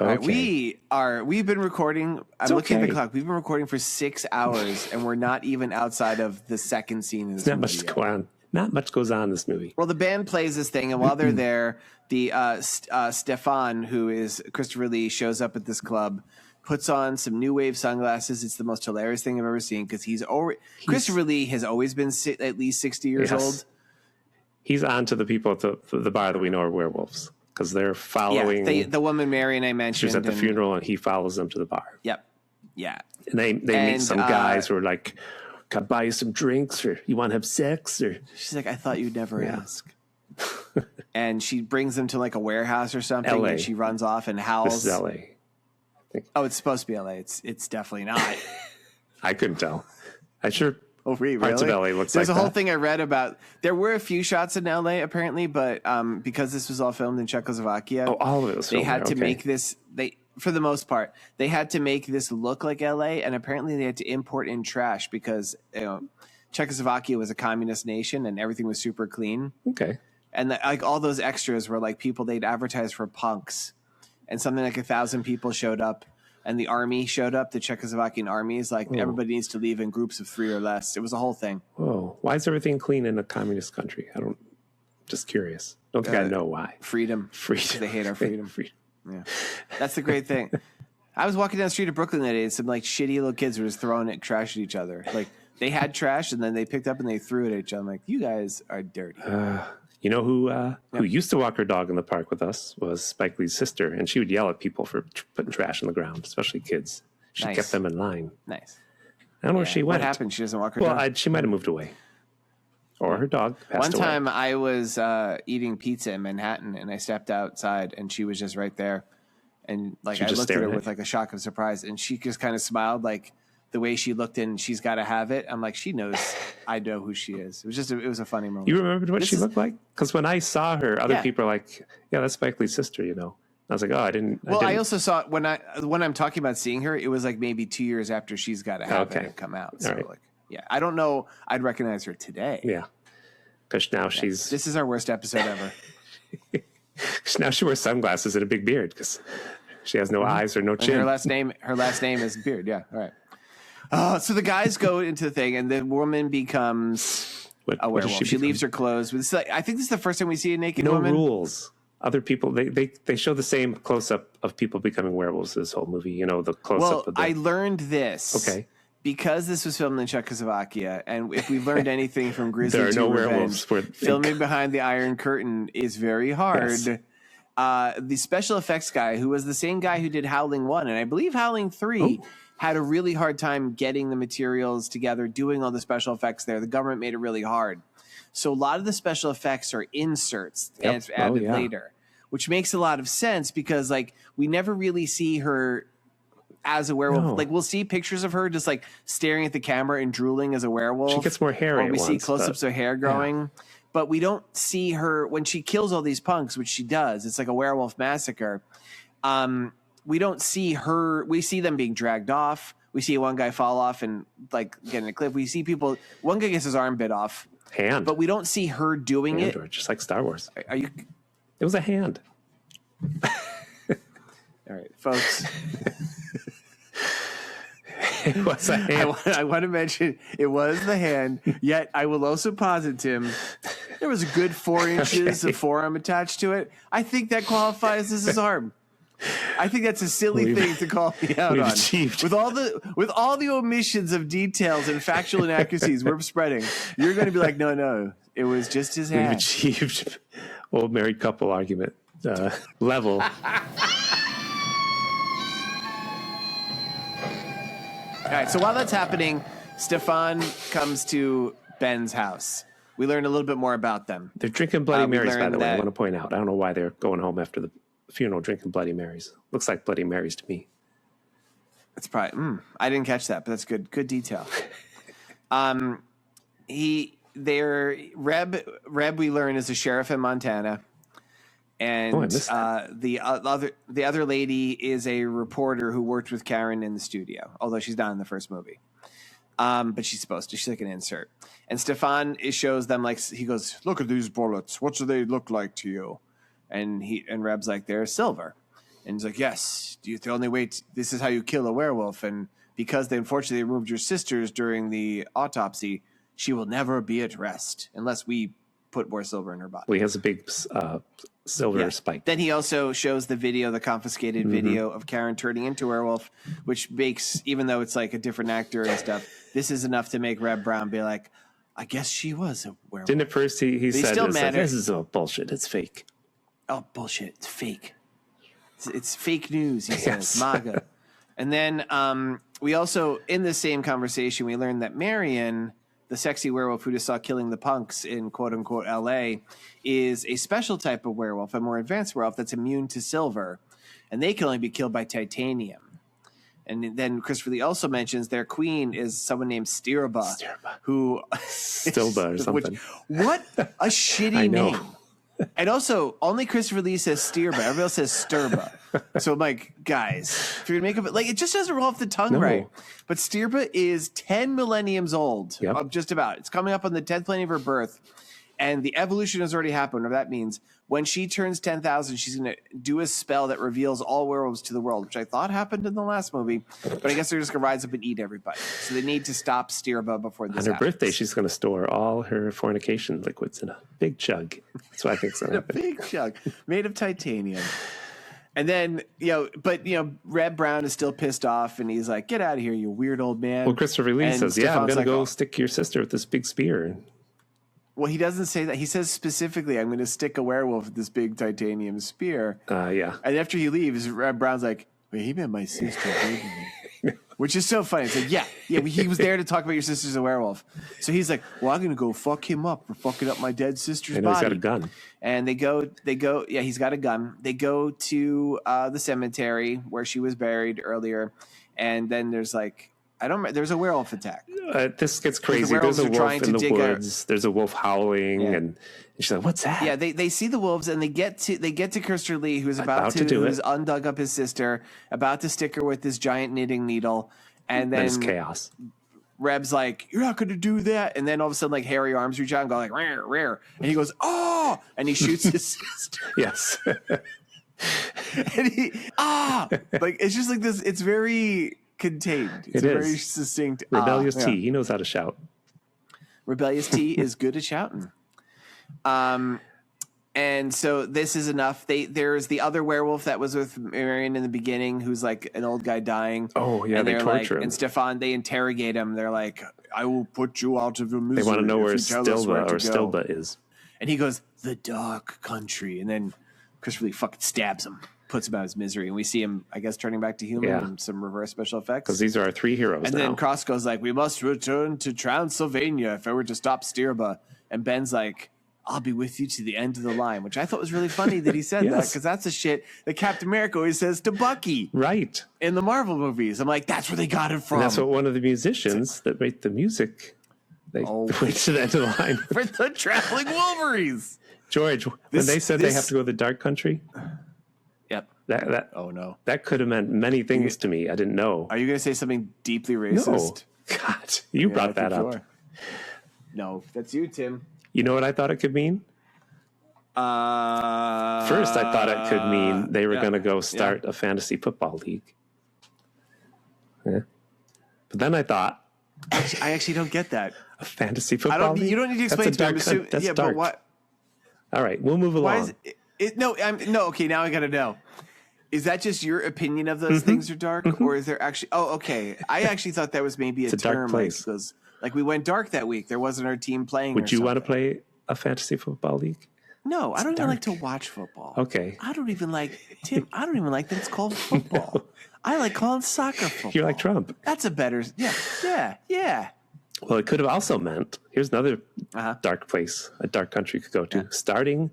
Okay. All right, we've been recording. I'm looking at the clock. We've been recording for 6 hours, and we're not even outside of the second scene in this movie. Not much goes on in this movie. Well, the band plays this thing, and while they're there, the Stefan, who is Christopher Lee, shows up at this club, puts on some new wave sunglasses. It's the most hilarious thing I've ever seen because Christopher Lee has always been at least 60 years old. He's on to the people at the bar that we know are werewolves because they're following. Yeah, the woman Marion I mentioned. She's at the funeral, and he follows them to the bar. Yep. Yeah. And they meet some guys who are like, "Can I buy you some drinks, or you want to have sex?" Or she's like, "I thought you'd never ask." And she brings them to like a warehouse or something, LA. And she runs off and howls. This is L.A. Oh, it's supposed to be L.A. It's definitely not. I couldn't tell. Oh, really? Parts of LA looks There's like a whole thing I read about. There were a few shots in LA apparently, but because this was all filmed in Czechoslovakia, all of it was filmed. They had to make this. For the most part, they had to make this look like LA, and apparently they had to import in trash because Czechoslovakia was a communist nation and everything was super clean. Okay. And like all those extras were like people they'd advertise for punks, and something like 1,000 people showed up. And the army showed up, the Czechoslovakian army is like, everybody needs to leave in groups of 3 or less. It was a whole thing. Whoa. Why is everything clean in a communist country? Just curious. Don't think I know why. Freedom. They hate our freedom. Yeah. That's the great thing. I was walking down the street of Brooklyn that day, and some like shitty little kids were just throwing trash at each other. Like they had trash, and then they picked up and they threw it at each other. I'm like, you guys are dirty. You know who used to walk her dog in the park with us was Spike Lee's sister, and she would yell at people for putting trash on the ground, especially kids. She kept them in line. Nice. I don't know where she went. What happened? She doesn't walk her dog? Well, she might have moved away. Or her dog passed away. One time I was eating pizza in Manhattan, and I stepped outside, and she was just right there. And like I looked at her with like a shock of surprise, and she just kind of smiled like the way she looked in, she's got to have it. I'm like, she knows I know who she is. It was a funny moment. You remembered what she looked like? Because when I saw her, other people are like, yeah, that's Spike Lee's sister, I was like, oh, I didn't. Well, I also saw when I'm talking about seeing her, it was like maybe 2 years after she's got to have it come out. So like, yeah, I don't know. I'd recognize her today. Yeah. Because now this is our worst episode ever. Now she wears sunglasses and a big beard because she has no eyes or no chin. And her last name is Beard. Yeah. All right. So the guys go into the thing, and the woman becomes a werewolf. She leaves her clothes. I think this is the first time we see a naked woman. No rules. Other people, they show the same close-up of people becoming werewolves this whole movie. The close-up of I learned this. Okay. Because this was filmed in Czechoslovakia, and if we've learned anything from Grizzly there are no Revenge, werewolves. Filming behind the Iron Curtain is very hard. Yes. The special effects guy, who was the same guy who did Howling 1, and I believe Howling 3, had a really hard time getting the materials together, doing all the special effects there. The government made it really hard. So a lot of the special effects are inserts and it's added later, which makes a lot of sense because like we never really see her as a werewolf. No. Like we'll see pictures of her just like staring at the camera and drooling as a werewolf. She gets more hairy. Or we see close-ups of hair growing, but we don't see her when she kills all these punks, which she does. It's like a werewolf massacre. We don't see her. We see them being dragged off. We see one guy fall off and like get in a cliff. We see people. One guy gets his arm bit off. Hand. But we don't see her doing it. Just like Star Wars. Are you? It was a hand. All right, folks. It was a hand. I want to mention it was the hand. Yet I will also posit, Tim, there was a good 4 inches of forearm attached to it. I think that qualifies as his arm. I think that's a silly thing to call me out on. Achieved. With all the omissions of details and factual inaccuracies we're spreading, you're going to be like, no, it was just his hand. We've achieved old married couple argument level. All right, so while that's happening, Stefan comes to Ben's house. We learn a little bit more about them. They're drinking Bloody Marys, by the way. I want to point out. I don't know why they're going home after the funeral drinking Bloody Marys. Looks like Bloody Marys to me. It's probably. I didn't catch that, but that's good. Good detail. Reb. We learn is a sheriff in Montana, and the other lady is a reporter who worked with Karen in the studio, although she's not in the first movie. But she's supposed to. She's like an insert. And Stefan shows them like he goes, "Look at these bullets. What do they look like to you?" And Reb's like, "They're silver." And he's like, "Yes. The only way this is how you kill a werewolf. And because they unfortunately removed your sisters during the autopsy, she will never be at rest unless we put more silver in her body." Well, he has a big silver spike. Then he also shows the confiscated video of Karen turning into a werewolf, which makes, even though it's like a different actor and stuff, this is enough to make Reb Brown be like, "I guess she was a werewolf." Didn't at first he said, "This is all bullshit. It's fake." Oh, bullshit. It's fake. It's fake news, he says. MAGA. And then we also, in the same conversation, we learned that Marion, the sexy werewolf who just saw killing the punks in quote-unquote L.A., is a special type of werewolf, a more advanced werewolf that's immune to silver. And they can only be killed by titanium. And then Christopher Lee also mentions their queen is someone named Stirba. Who Stilba or something. What a shitty name. And also, only Christopher Lee says Stirba. Everybody else says Sturba. So I'm like, guys, if you're going to make it, like, it just doesn't roll off the tongue right. But Stirba is 10 millenniums old, just about. It's coming up on the 10th millennium of her birth. And the evolution has already happened. Whatever that means. When she turns 10,000, she's going to do a spell that reveals all werewolves to the world, which I thought happened in the last movie. But I guess they're just going to rise up and eat everybody. So they need to stop Stirba before this happens. On her birthday, she's going to store all her fornication liquids in a big chug. That's what I think is going to happen. A big chug made of titanium. And then, Reb Brown is still pissed off, and he's like, "Get out of here, you weird old man." Well, Christopher Lee says, I'm going to go stick your sister with this big spear. Well, he doesn't say that. He says specifically, "I'm going to stick a werewolf with this big titanium spear." Yeah. And after he leaves, Reb Brown's like, "Wait, he meant my sister, didn't he?" Which is so funny. It's like, yeah, he was there to talk about your sister's a werewolf. So he's like, "Well, I'm going to go fuck him up for fucking up my dead sister's body." He's got a gun. And they go. Yeah, he's got a gun. They go to the cemetery where she was buried earlier. And then there's like, there's a werewolf attack. This gets crazy. There's a wolf in the woods. There's a wolf howling, and she's like, "What's that?" Yeah, they see the wolves, and they get to Christopher Lee, who's who's undug up his sister, about to stick her with this giant knitting needle, and then there's chaos. Reb's like, "You're not going to do that," and then all of a sudden, like hairy arms reach out and go like, "Rare, rare," and he goes, "Oh!" and he shoots his sister. Yes. And like it's just like this. It's very contained. It's very succinct. Rebellious T. He knows how to shout. Rebellious T is good at shouting. And so this is enough. There's the other werewolf that was with Marion in the beginning, who's like an old guy dying. Oh yeah, they torture him. And Stefan, they interrogate him. They're like, "I will put you out of your misery." They want to know where Stilba is. And he goes, "The dark country." And then Christopher Lee fucking stabs him, puts him out of his misery, and we see him, I guess, turning back to human and some reverse special effects. Because these are our three heroes. And now. then Cross goes like, "We must return to Transylvania if I were to stop Stirba." And Ben's like, I'll be with you to the end of the line, which I thought was really funny that he said that, because that's the shit that Captain America always says to Bucky. Right. In the Marvel movies. I'm like, that's where they got it from. And that's what one of the musicians that write the music, they went to the end of the line. For the Traveling Wolverines. George, when they said they have to go to the dark country. Yep. Oh, no. That could have meant many things to me. I didn't know. Are you going to say something deeply racist? No. God, you brought that up. No, that's you, Tim. You know what I thought it could mean? First, I thought it could mean they were going to go start a fantasy football league. Yeah. But then I thought... I actually don't get that. A fantasy football league? You don't need to explain to me. That's dark. But what? All right, we'll move along. Why is no, okay, now I got to know. Is that just your opinion of those things are dark? Or is there actually... Oh, okay. I actually thought that was maybe a term. Dark place. Like we went dark that week. There wasn't our team playing. Would you want to play a fantasy football league? No, I don't even like to watch football. Okay. I don't even like that it's called football. No. I like calling soccer football. You're like Trump. That's a better... Yeah. Well, it could have also meant, here's another dark place a dark country could go to. Starting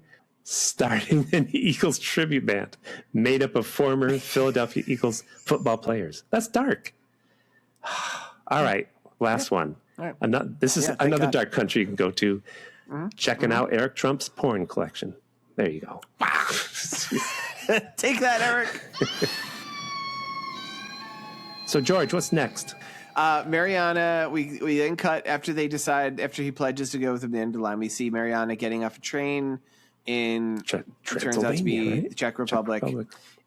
an Eagles tribute band made up of former Philadelphia Eagles football players. That's dark. All right, last one. All right. This is another dark country you can go to. Checking out Eric Trump's porn collection. There you go. Wow. Take that, Eric. So, George, what's next? Mariana, we then cut after he pledges to go with him to the end of the line. We see Mariana getting off a train in turns out to be the Czech Republic.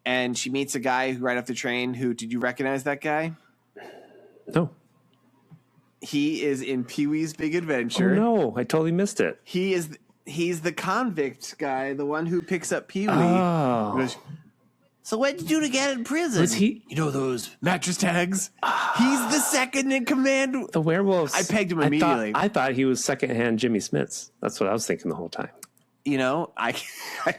And she meets a guy who right off the train did you recognize that guy? No. He is in Pee-wee's Big Adventure. Oh, no, I totally missed it. He's the convict guy, the one who picks up Pee-wee. Oh. Goes, so what did you do to get in prison? Was he? You know those mattress tags? He's the second in command. The werewolves. I pegged him immediately. I thought he was secondhand Jimmy Smits. That's what I was thinking the whole time. You know, I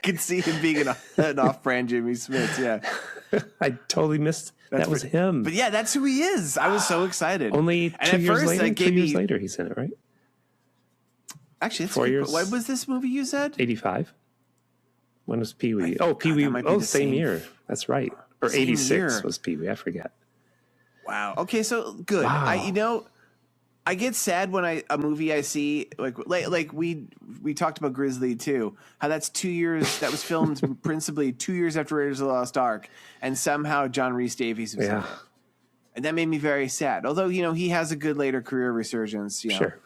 could see him being an off-brand Jimmy Smits, yeah. I totally missed that was him. But yeah, that's who he is. I was so excited. Only 2 years later? 2 years later he's in it, right? Actually, that's 4 years. When was this movie you said? 85. When was Pee-wee? Pee-wee. Same year. That's right. Or 86 was Pee-wee. I forget. Wow. Okay, so good. Wow. I get sad when a movie I see like we talked about Grizzly too. How that's 2 years that was filmed principally 2 years after Raiders of the Lost Ark, and somehow John Rhys Davies was in it. And that made me very sad. Although he has a good later career resurgence. Sure.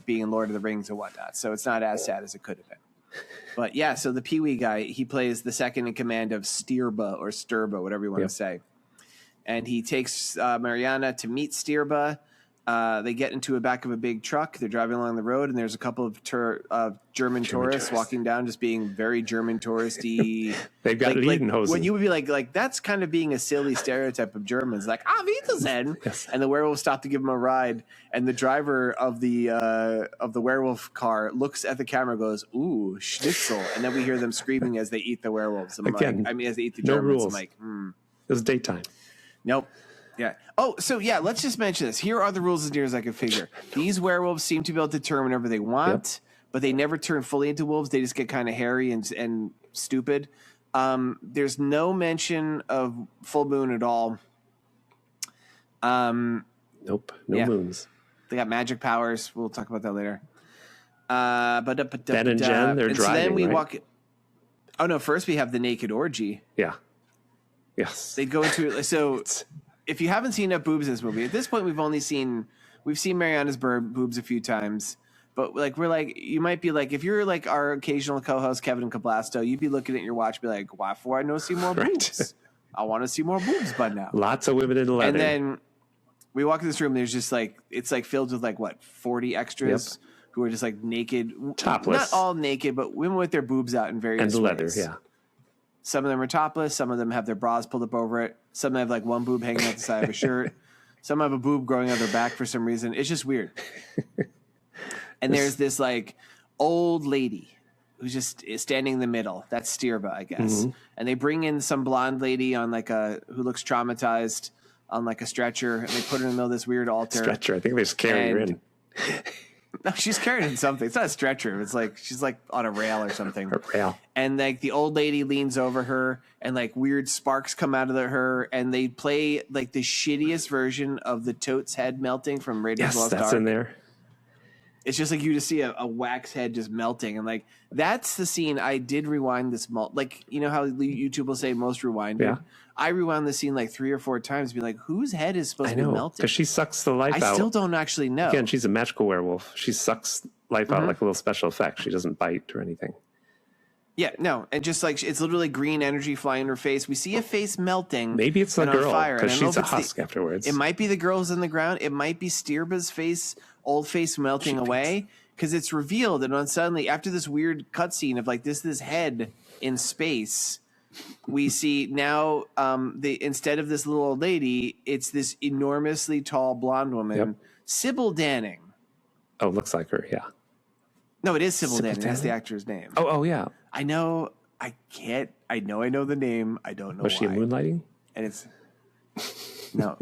Being in Lord of the Rings and whatnot. So it's not as sad as it could have been. But yeah, so the Pee-wee guy, he plays the second in command of Stirba, whatever you want to say. And he takes Mariana to meet Stirba. They get into the back of a big truck. They're driving along the road, and there's a couple of German tourists walking down, just being very German touristy. They've got Lederhosen. When you would be like, that's kind of being a silly stereotype of Germans, like Wiedersehen. Yes. And the werewolf stopped to give him a ride, and the driver of the werewolf car looks at the camera, and goes, "Ooh, schnitzel!" And then we hear them screaming as they eat the werewolves. As they eat the Germans. Rules. I'm like, It was daytime. Nope. Yeah. Oh, so yeah, let's just mention this. Here are the rules as near as I can figure. These werewolves seem to be able to turn whenever they want, but they never turn fully into wolves. They just get kind of hairy and stupid. There's no mention of full moon at all. Nope. No moons. They got magic powers. We'll talk about that later. Ben and Jen, they're driving, so then we right? walk. Oh no! First we have the naked orgy. Yeah. Yes. They'd go into it. So if you haven't seen enough boobs in this movie, at this point we've seen Mariana's boobs a few times, but you might be like, if you're like our occasional co-host Kevin Cablasto, you'd be looking at your watch, be like, why for I know see more boobs? I want to see more boobs, but now lots of women in leather. And then we walk in this room. There's just it's filled with 40 extras who are just naked, topless, not all naked, but women with their boobs out in various and the leather, ways. yeah. Some of them are topless. Some of them have their bras pulled up over it. Some have one boob hanging out the side of a shirt. Some have a boob growing out their back for some reason. It's just weird. And there's this old lady who's just standing in the middle. That's Stirba, I guess. Mm-hmm. And they bring in some blonde lady on who looks traumatized on a stretcher, and they put her in the middle of this weird altar. Stretcher. I think they just carry her in. No, she's carrying something. It's not a stretcher. It's like she's like on a rail or something. A rail. And like the old lady leans over her, and like weird sparks come out of her, and they play like the shittiest version of the Totes head melting from Raiders of the Lost Ark. That's in there. It's just like you just see a wax head just melting, and like that's the scene. I did rewind this, like you know how YouTube will say most rewinded. Yeah. I rewound the scene like 3 or 4 times, be like, whose head is supposed to be melting? Because she sucks the life out. I still don't actually know. Again, she's a magical werewolf. She sucks life out like a little special effect. She doesn't bite or anything. Yeah, no, and just like it's literally green energy flying in her face. We see a face melting. Maybe it's the girl because she's a husk the, afterwards. It might be the girls in the ground. It might be Stirba's face, old face melting away, because it's revealed, and then suddenly after this weird cutscene of like this head in space, we see now instead of this little old lady, it's this enormously tall blonde woman, Sybil Danning. Oh, looks like her, yeah. No, it is Sybil Danning. That's the actor's name. Oh, yeah. I know. I can't. I know the name. I don't know. Was she in Moonlighting? And it's no.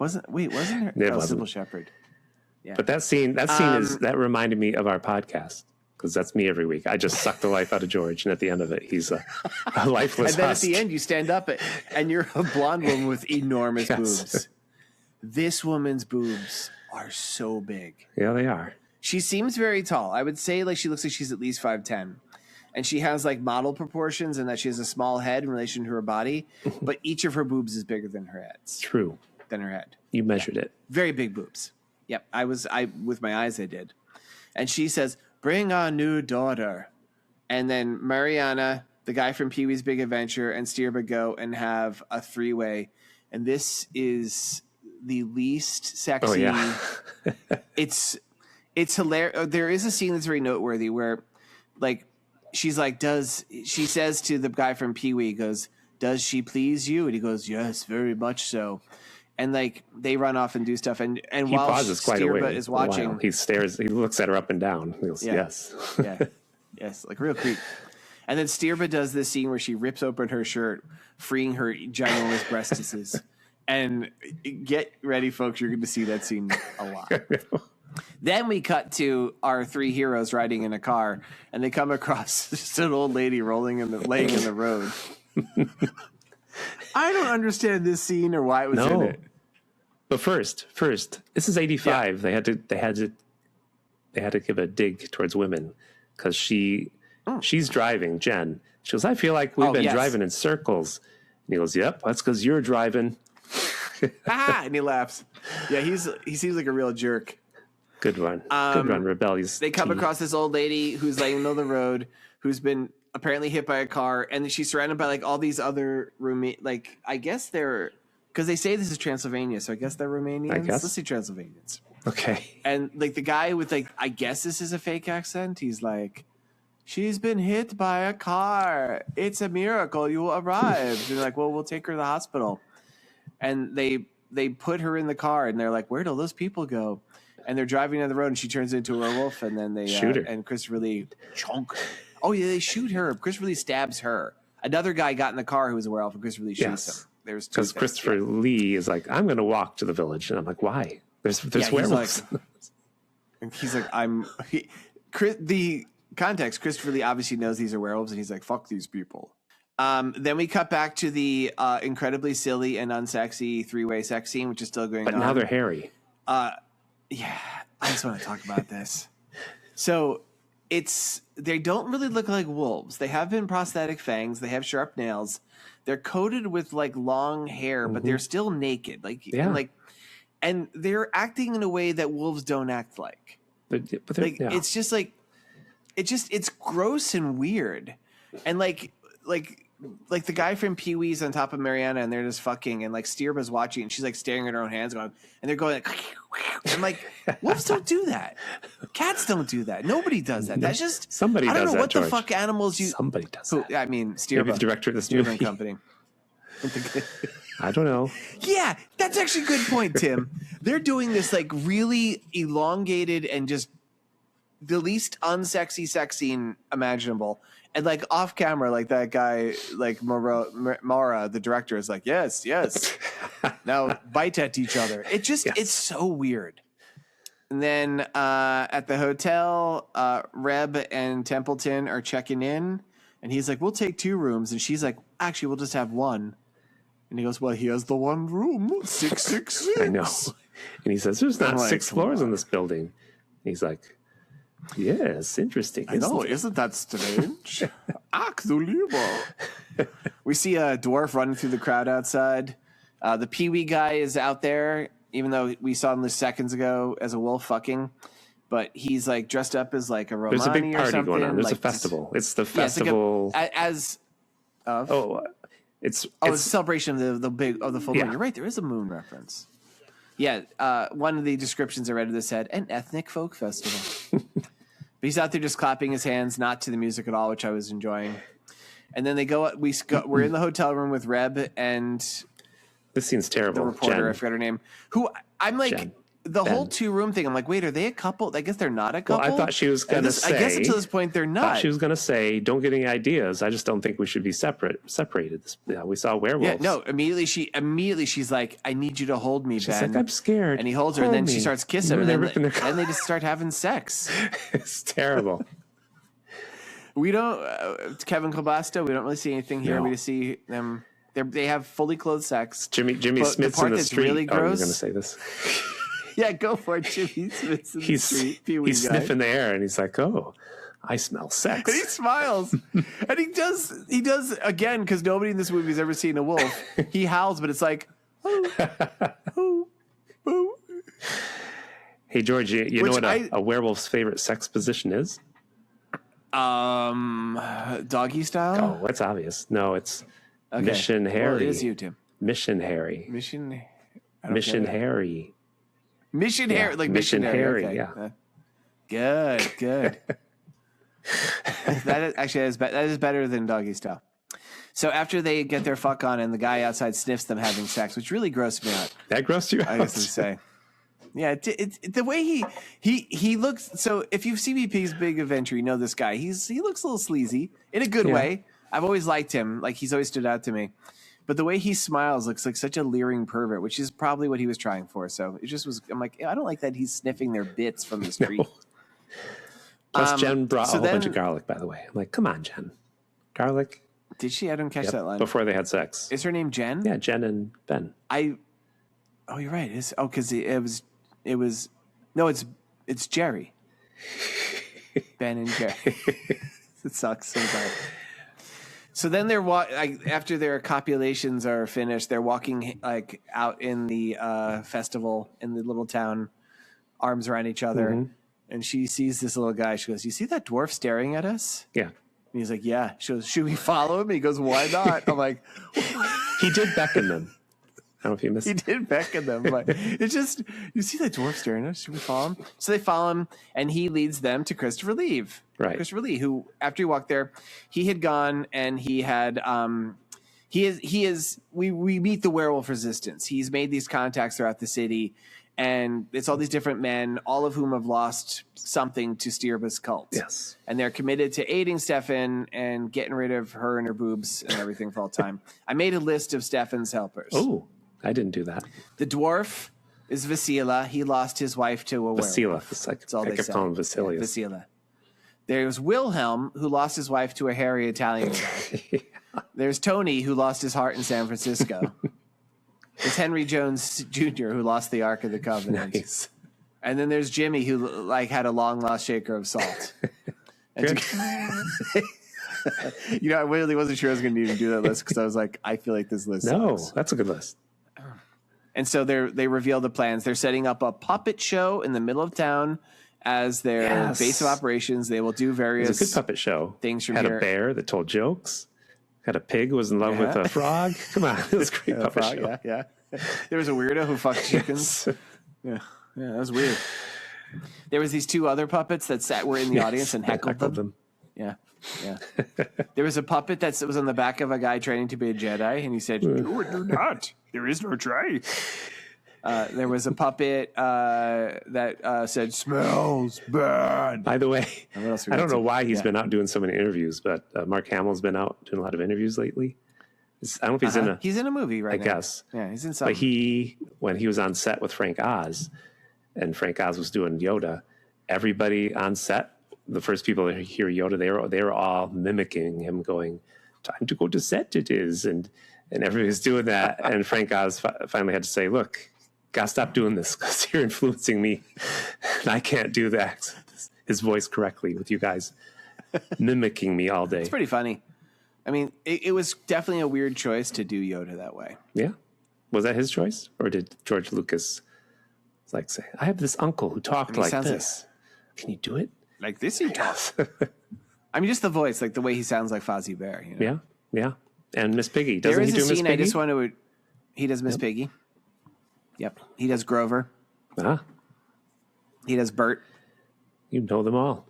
Wasn't her? It wasn't. Sybil Shepherd. Yeah. But that scene that reminded me of our podcast. Because that's me every week. I just suck the life out of George, and at the end of it, he's a lifeless And then husk. at the end, you stand up, and you're a blonde woman with enormous boobs. This woman's boobs are so big. Yeah, they are. She seems very tall. I would say like she looks like she's at least 5'10", and she has like model proportions, and that she has a small head in relation to her body. But each of her boobs is bigger than her heads. True. Than her head. You measured it. Very big boobs. Yep. I with my eyes I did. And she says, "Bring our new daughter." And then Mariana, the guy from Pee-wee's Big Adventure, and Stirba go and have a 3-way. And this is the least sexy. Oh, yeah. It's hilarious. There is a scene that's very noteworthy where, like, she's like, she says to the guy from Pee-wee, goes, "Does she please you?" And he goes, "Yes, very much so." And like they run off and do stuff, and he while pauses quite a Stirba way. is watching, he stares. He looks at her up and down. He goes, "Yes, yes, like real creep." And then Stirba does this scene where she rips open her shirt, freeing her ginormous breastises. And get ready, folks, you're going to see that scene a lot. Then we cut to our 3 heroes riding in a car, and they come across just an old lady laying in the road. I don't understand this scene or why it was in it. But first, this is 85. Yeah. They had to give a dig towards women because she's driving. Jen, she goes, "I feel like we've been driving in circles." And he goes, "Yep, that's because you're driving." And he laughs. Yeah, he seems like a real jerk. Good one. Good run, rebellious. They come across this old lady who's laying in the middle of the road, who's been apparently hit by a car, and she's surrounded by like all these other like I guess they're because they say this is Transylvania, so I guess they're Romanians. I guess. Let's see Transylvanians. Okay. And like the guy with like I guess this is a fake accent. He's like, "She's been hit by a car. It's a miracle you arrived." And they're like, "Well, we'll take her to the hospital." And they put her in the car, and they're like, "Where'd all those people go?" And they're driving down the road, and she turns into a werewolf, and then they shoot her. And Christopher Lee chunk. Oh yeah, they shoot her. Christopher Lee stabs her. Another guy got in the car who was a werewolf, and Christopher Lee shoots him. There's because Christopher Lee is like, "I'm going to walk to the village," and I'm like, "Why? There's werewolves." He's like, the context. Christopher Lee obviously knows these are werewolves, and he's like, "Fuck these people." Then we cut back to the incredibly silly and unsexy 3-way sex scene, which is still going on. But now they're hairy. Yeah, I just want to talk about this. So they don't really look like wolves. They have been prosthetic fangs. They have sharp nails. They're coated with like long hair, but they're still naked. And they're acting in a way that wolves don't act like. It's just like, it's gross and weird. And like the guy from Pee-wee's on top of Mariana, and they're just fucking, and like Stirba's watching, and she's like staring at her own hands, going, and they're going like, I'm like, wolves don't do that. Cats don't do that. Nobody does that. That's just somebody. I don't does know that, what George. the fuck animals you. Somebody does that. I mean, Stirba, maybe the director of this Stirba movie. Company. I don't know. Yeah, that's actually a good point, Tim. They're doing this like really elongated and just the least unsexy sex scene imaginable. And like off camera, like that guy, like Mara, the director, is like, yes. Now bite at each other. It's so weird. And then at the hotel, Reb and Templeton are checking in, and he's like, "We'll take 2 rooms," and she's like, "Actually, we'll just have 1." And he goes, "Well, he has the 1 room, 666." I know. And he says, "There's not I'm like, 6 floors in this building." And he's like, "Yes, interesting. I know, isn't that strange? Unbelievable." We see a dwarf running through the crowd outside. The Pee-wee guy is out there, even though we saw him just seconds ago as a wolf fucking. But he's like dressed up as like a Romani. There's a big party or something. going on. There's like, a festival. It's the festival. It's a celebration of the full moon. You're right. There is a moon reference. Yeah. One of the descriptions I read of this said an ethnic folk festival. But he's out there just clapping his hands, not to the music at all, which I was enjoying. And then they go. We're in the hotel room with Reb and this scene's terrible. The reporter, Jen. I forgot her name. Who I'm like. Jen. The Ben. whole 2-room thing, I'm like, wait, are they a couple? I guess they're not a couple. Well, I thought she was going to say. I guess until this point, they're not. She was going to say, "Don't get any ideas. I just don't think we should be separated." Yeah, we saw werewolves. Yeah, no. Immediately, she's like, "I need you to hold me, She's Ben." like, "I'm scared." And he holds her, and then she starts kissing him, and then they just start having sex. It's terrible. We don't. Kevin Kilbasta. We don't really see anything here. No. We just see them. They have fully clothed sex. Jimmy But Smith's in the street. Really gross. Oh, you're going to say this. Yeah, go for it, Jimmy Smith's in the street. He's sniffing the air, and he's like, "Oh, I smell sex." And he smiles, and he does again because nobody in this movie has ever seen a wolf. He howls, but it's like, oh. Hey, George, you know what a werewolf's favorite sex position is? Doggy style. Oh, that's obvious. No, it's Mission Harry. Well, it is you, Tim. Mission Harry. Mission Harry. Mission Harry, like Mission Harry. Okay. Yeah. Good. That is better than doggy style. So after they get their fuck on and the guy outside sniffs them having sex, which really grossed me out. That grossed you out? I guess to say. Yeah, it's the way he looks. So if you've seen BP's Big Adventure, you know this guy. He looks a little sleazy in a good way. I've always liked him. Like he's always stood out to me. But the way he smiles looks like such a leering pervert, which is probably what he was trying for. So it just was. I'm like, I don't like that he's sniffing their bits from the street. No. Plus, Jen brought a whole bunch of garlic, by the way. I'm like, come on, Jen. Garlic. Did she? I didn't catch that line. Before they had sex. Is her name Jen? Yeah, Jen and Ben. Oh, you're right. Because it's Jerry. Ben and Jerry. It sucks sometimes. So then they're after their copulations are finished, they're walking like out in the festival in the little town, arms around each other, and she sees this little guy. She goes, "You see that dwarf staring at us?" Yeah. And he's like, "Yeah." She goes, "Should we follow him?" He goes, "Why not?" I'm like, he did beckon them. I don't know if you missed. He did beckon them, but it's just, you see that dwarf staring at us. Should we follow him? So they follow him, and he leads them to Christopher Lee. Right. Christopher Lee, who after he walked there, he had gone and he had we meet the werewolf resistance. He's made these contacts throughout the city, and it's all these different men, all of whom have lost something to Stirba's cult. Yes. And they're committed to aiding Stefan and getting rid of her and her boobs and everything for all time. I made a list of Stefan's helpers. Oh, I didn't do that. The dwarf is Vasila. He lost his wife to a werewolf. It's like, that's all I they kept say. calling him Vasilius. Yeah, Vasila. There's Wilhelm, who lost his wife to a hairy Italian guy. Yeah. There's Tony, who lost his heart in San Francisco. There's Henry Jones Jr., who lost the Ark of the Covenant. Nice. And then there's Jimmy, who had a long lost shaker of salt. And I really wasn't sure I was going to even do that list because I was like, I feel like this list sucks. That's a good list. And so they reveal the plans. They're setting up a puppet show in the middle of town as their base of operations. They will do various It was a good puppet show. Things from had here. A bear that told jokes. Had a pig who was in love with a frog. Come on, it was a great puppet show. Yeah. There was a weirdo who fucked chickens. Yeah, that was weird. There was these 2 other puppets that were in the audience and heckled them. Yeah. There was a puppet that was on the back of a guy training to be a Jedi, and he said, "Do it, do not. There is no tray." There was a puppet that said, "Smells bad." By the way, I don't know why he's been out doing so many interviews, but Mark Hamill's been out doing a lot of interviews lately. I don't know if he's in a... He's in a movie right now. I guess. Yeah, he's in something. But when he was on set with Frank Oz, and Frank Oz was doing Yoda, everybody on set, the first people to hear Yoda, they were all mimicking him, going, "Time to go to set it is," and everybody's doing that. And Frank Oz finally had to say, "Look, gotta stop doing this because you're influencing me, and I can't do that." His voice correctly with you guys mimicking me all day. It's pretty funny. I mean, it was definitely a weird choice to do Yoda that way. Yeah. Was that his choice? Or did George Lucas say, "I have this uncle who talked like this. Can you do it?" Like this he talks. I mean, just the voice, like the way he sounds like Fozzie Bear. You know? Yeah. Yeah. And Miss Piggy. Doesn't he do Miss Piggy? There is a scene I just want to... He does Miss Piggy. Yep. He does Grover. Ah. He does Bert. You know them all.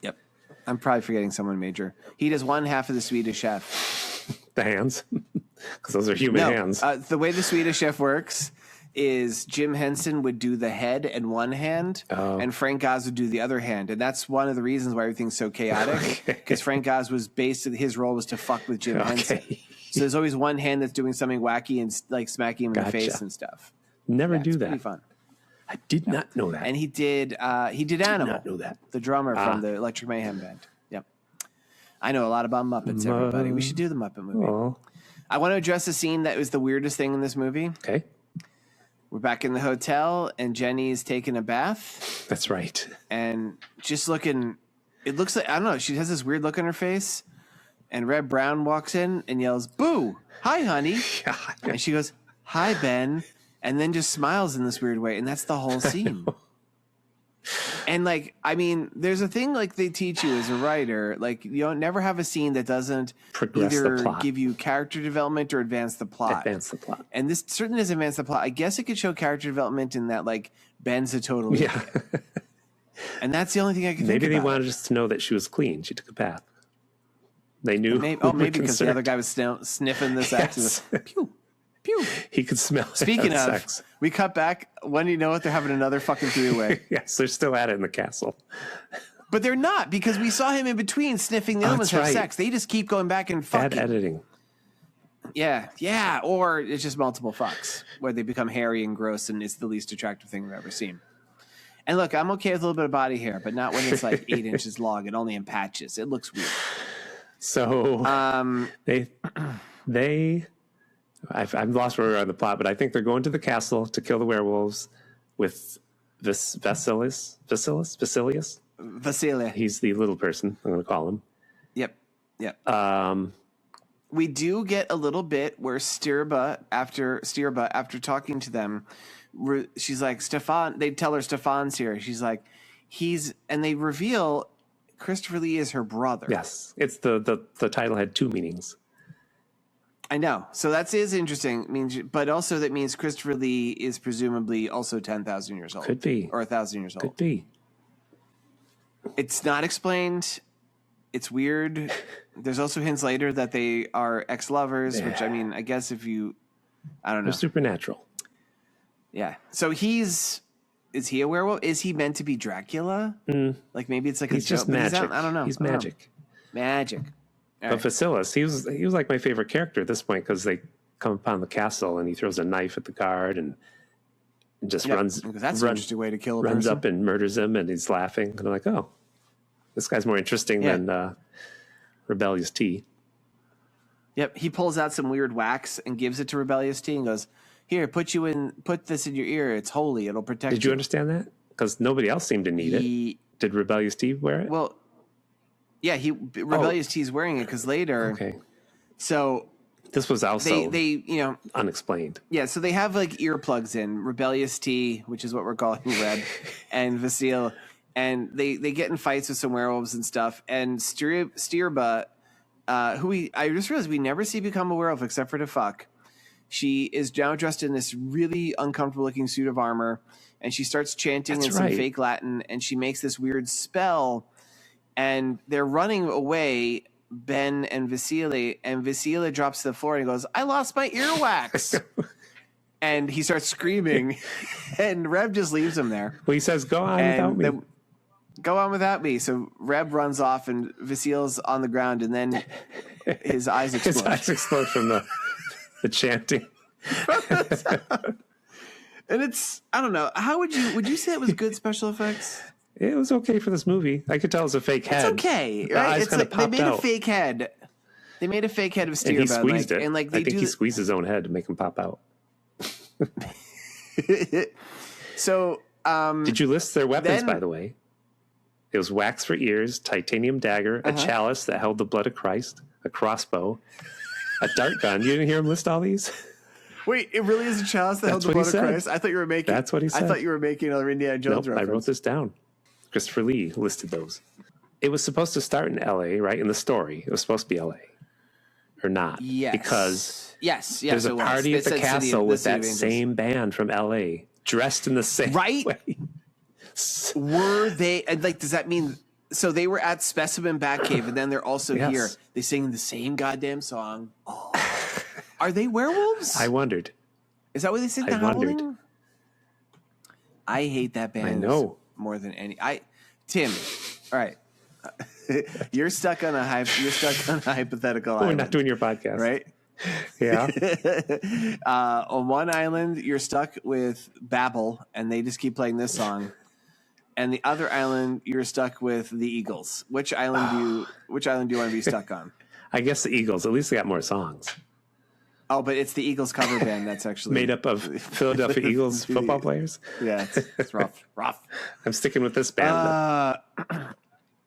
Yep. I'm probably forgetting someone major. He does one half of the Swedish Chef. The hands. Because those are human hands. The way the Swedish Chef works is Jim Henson would do the head and one hand, and Frank Oz would do the other hand. And that's one of the reasons why everything's so chaotic. Because Frank Oz was basically, his role was to fuck with Jim Henson. So there's always one hand that's doing something wacky and like smacking him in the face and stuff. Never do it's that. Pretty fun. I did not know that. And he did Animal. Not know that. The drummer from the Electric Mayhem band. Yep. I know a lot about Muppets, everybody. We should do the Muppet movie. Oh. I want to address a scene that was the weirdest thing in this movie. Okay. We're back in the hotel, and Jenny's taking a bath. That's right. And just looking, it looks like, I don't know, she has this weird look on her face, and Red Brown walks in and yells, "Boo! Hi, honey." Yeah. And she goes, "Hi, Ben," and then just smiles in this weird way, and that's the whole scene. And like, I mean, there's a thing like they teach you as a writer, like you don't never have a scene that doesn't Progress either the plot. give you character development or advance the plot. Advance the plot. And this certainly doesn't advance the plot. I guess it could show character development in that like Ben's a total idiot. And that's the only thing I can think about. Maybe they wanted us to know that she was clean. She took a bath. They knew. Maybe because the other guy was sniffing this accident. Pew. Pew. He could smell it. Speaking of, sex. we cut back. When do you know what? They're having another fucking three-way. Yes, they're still at it in the castle. But they're not, because we saw him in between sniffing the other ones have sex. They just keep going back and fucking. Bad editing. Yeah. Or it's just multiple fucks where they become hairy and gross and it's the least attractive thing we've ever seen. And look, I'm okay with a little bit of body hair, but not when it's like 8 inches long and only in patches. It looks weird. So they I've lost where we are on the plot, but I think they're going to the castle to kill the werewolves with Vasilius. Vasilia. He's the little person, I'm going to call him. Yep. We do get a little bit where Stirba, after talking to them, she's like, Stefan, they tell her Stefan's here. She's like, and they reveal Christopher Lee is her brother. Yes. It's the title had two meanings. I know. So that is interesting. But also that means Christopher Lee is presumably also 10,000 years old. Could be. Or 1,000 years old. Could be. It's not explained. It's weird. There's also hints later that they are ex-lovers, which, I mean, I guess if you... I don't know. They're supernatural. Yeah. So is he a werewolf? Is he meant to be Dracula? Like maybe it's like he's a just joke. magic. I don't know. He's magic. Magic. All But right. Vasilis, he was like my favorite character at this point because they come upon the castle and he throws a knife at the guard and just runs. That's an interesting way to kill a runs person. up and murders him, and he's laughing. And I'm like, oh, this guy's more interesting than Rebellious T. Yep. He pulls out some weird wax and gives it to Rebellious T and goes, "Here, put this in your ear. It's holy. It'll protect you." Did you understand that? Because nobody else seemed to need it. Did Rebellious T wear it? Well, yeah, Rebellious T is wearing it because later. Okay. So this was also they unexplained. Yeah, so they have like earplugs in Rebellious T, which is what we're calling Reb, and Vasile, and they get in fights with some werewolves and stuff. And Stirba, I just realized we never see become a werewolf except for to fuck. She is now dressed in this really uncomfortable looking suit of armor, and she starts chanting some fake Latin, and she makes this weird spell, and they're running away, Ben and Vasile drops to the floor and he goes, "I lost my earwax." And he starts screaming, and Reb just leaves him there. Well, he says, "Go on without me." Go on without me. So Reb runs off, and Vasile's on the ground, and then his eyes explode. His eyes explode from the chanting. And it's, I don't know, how would you say it was good special effects? It was okay for this movie. I could tell it was a fake head. It's okay, The right? eyes It's kinda like they popped made out. a fake head. They made a fake head of And he Steerbud, squeezed it. and like they I think do. he squeezed his own head to make him pop out. So, did you list their weapons, then- by the way? It was wax for ears, titanium dagger, a chalice that held the blood of Christ, a crossbow, a dart gun. You didn't hear him list all these? Wait, it really is a chalice that held That's the what he blood of said. Christ? I thought you were making. That's what he said. I thought you were making another Indiana Jones Nope, I reference. wrote this down. Christopher Lee listed those. It was supposed to start in L.A., right? In the story, it was supposed to be L.A. Or not? Yes. Because yes, there's a it was. party They at the said castle with City that of Angels. same band from L.A. dressed in the same Right? way. Were they, and like, does that mean, so they were at Specimen Batcave and then they're also Yes. here. They sing the same goddamn song. Are they werewolves? I wondered. Is that what they sing? I The wondered. Howling? I hate that band. I know. More than any. Tim, all right. You're stuck on a hypothetical We're island. not doing your podcast. Right? Yeah. On one island, you're stuck with Babel, and they just keep playing this song. And the other island, you're stuck with the Eagles. Which island do you want to be stuck on? I guess the Eagles. At least they got more songs. Oh, but it's the Eagles cover band that's actually Made up of Philadelphia Eagles football players. Yeah, it's rough. I'm sticking with this band.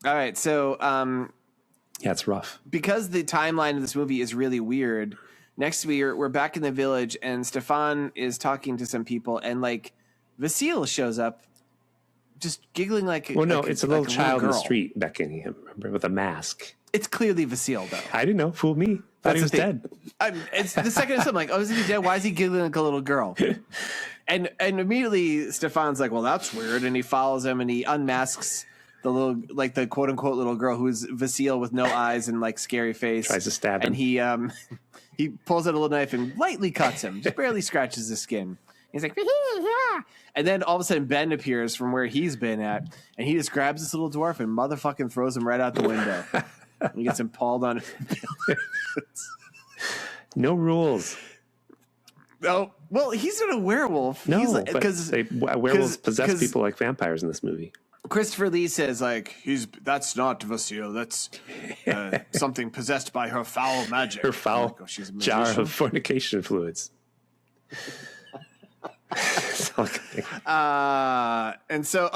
All right, so Yeah, it's rough. because the timeline of this movie is really weird. Next we're back in the village, and Stefan is talking to some people, and like Vasile shows up, just giggling like. Well, no, like it's a little child in the girl. street beckoning him, remember, with a mask. It's clearly Vasile, though. I didn't know. Fooled me. Thought he was the thing. dead. It's the second I'm like, oh, is he dead? Why is he giggling like a little girl? And immediately Stefan's like, well, that's weird, and he follows him and he unmasks the little, like the quote unquote little girl who's Vasile with no eyes and like scary face. Tries to stab him. And he pulls out a little knife and lightly cuts him, just barely scratches his skin. He's like, yeah. And then all of a sudden Ben appears from where he's been at, and he just grabs this little dwarf and motherfucking throws him right out the window. He gets impaled on. No rules. Oh, well, he's not a werewolf. No, he's like, because werewolves possess people like vampires in this movie. Christopher Lee says, like, that's not Vasile. That's something possessed by her foul magic. Her foul like, oh, she's a jar magician. of fornication fluids. And so,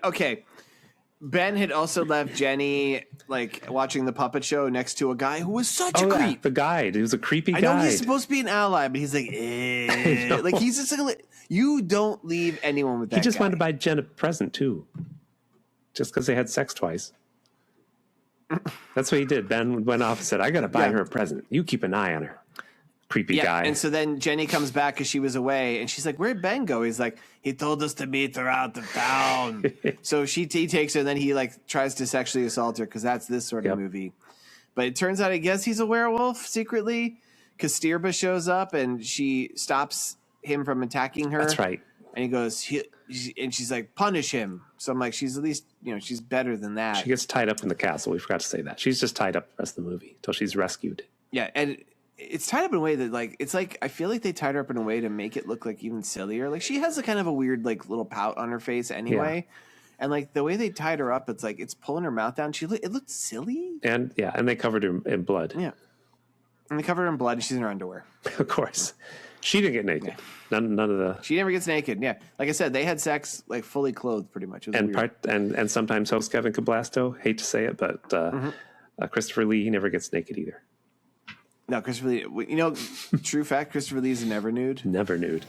okay. Ben had also left Jenny, like, watching the puppet show next to a guy who was such a creep. The guide. He was a creepy guy. I know he's supposed to be an ally, but he's like, like, he's just like, you don't leave anyone with that He just guy. wanted to buy Jen a present, too. Just because they had sex twice. That's what he did. Ben went off and said, I got to buy her a present. You keep an eye on her. Creepy guy. And so then Jenny comes back because she was away, and she's like, where'd Ben go? He's like, he told us to meet her out of town. So he takes her, and then he like tries to sexually assault her because that's this sort of movie. But it turns out, I guess he's a werewolf secretly because Stirba shows up and she stops him from attacking her. That's right. And he goes, and she's like, punish him. So I'm like, she's at least, she's better than that. She gets tied up in the castle. We forgot to say that. She's just tied up the rest of the movie until she's rescued. Yeah, and it's tied up in a way that, like, it's like, I feel like they tied her up in a way to make it look like even sillier. Like, she has a kind of a weird, like, little pout on her face anyway. Yeah. And, like, the way they tied her up, it's like, it's pulling her mouth down. It looked silly. And, yeah, and they covered her in blood. Yeah. And they covered her in blood, and she's in her underwear. Of course. She didn't get naked. Yeah. None of the... She never gets naked, yeah. Like I said, they had sex, like, fully clothed, pretty much. It was weird. And sometimes host Kevin Cablasto, hate to say it, but Christopher Lee, he never gets naked either. No, Christopher Lee, true fact, Christopher Lee is never nude. Never nude.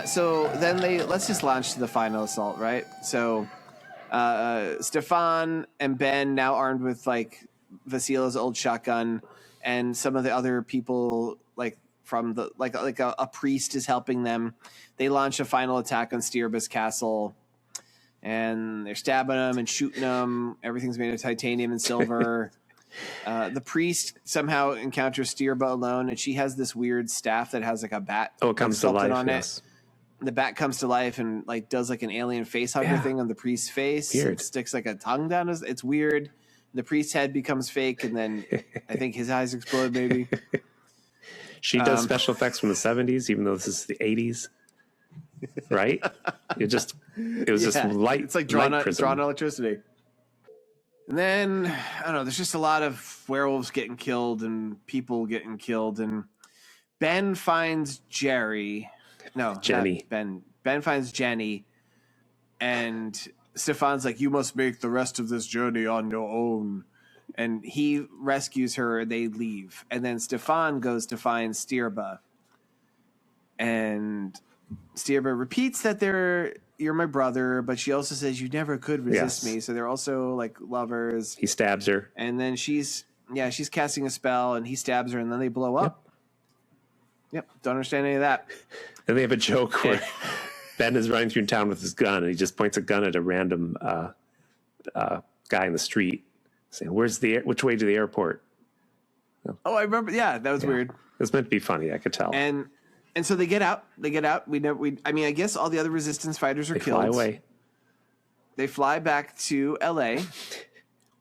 So then let's just launch to the final assault, right? So Stefan and Ben, now armed with like Vasile's old shotgun, and some of the other people like from the like a priest is helping them. They launch a final attack on Stirba's castle. And they're stabbing them and shooting them. Everything's made of titanium and silver. The priest somehow encounters Stirba alone, and she has this weird staff that has like a bat. Oh, it comes to life. On yes. it. The bat comes to life and like does like an alien face hugger thing on the priest's face. Weird. It sticks like a tongue down his. It's weird. The priest's head becomes fake, and then I think his eyes explode. Maybe She does special effects from the 70s, even though this is the 80s. Right? It was just light. It's like drawn electricity. And then, I don't know, there's just a lot of werewolves getting killed and people getting killed. And Ben finds Jenny. Ben finds Jenny. And Stefan's like, you must make the rest of this journey on your own. And he rescues her. They leave. And then Stefan goes to find Stirba. And Stirba repeats that you're my brother, but she also says you never could resist me. So they're also like lovers. He stabs her. And then she's casting a spell and he stabs her and then they blow up. Yep. Don't understand any of that. And they have a joke where Ben is running through town with his gun and he just points a gun at a random guy in the street saying, which way to the airport? Oh, I remember. Yeah, that was weird. It was meant to be funny. I could tell. And so they get out. I guess all the other resistance fighters are killed. Fly away. They fly back to LA.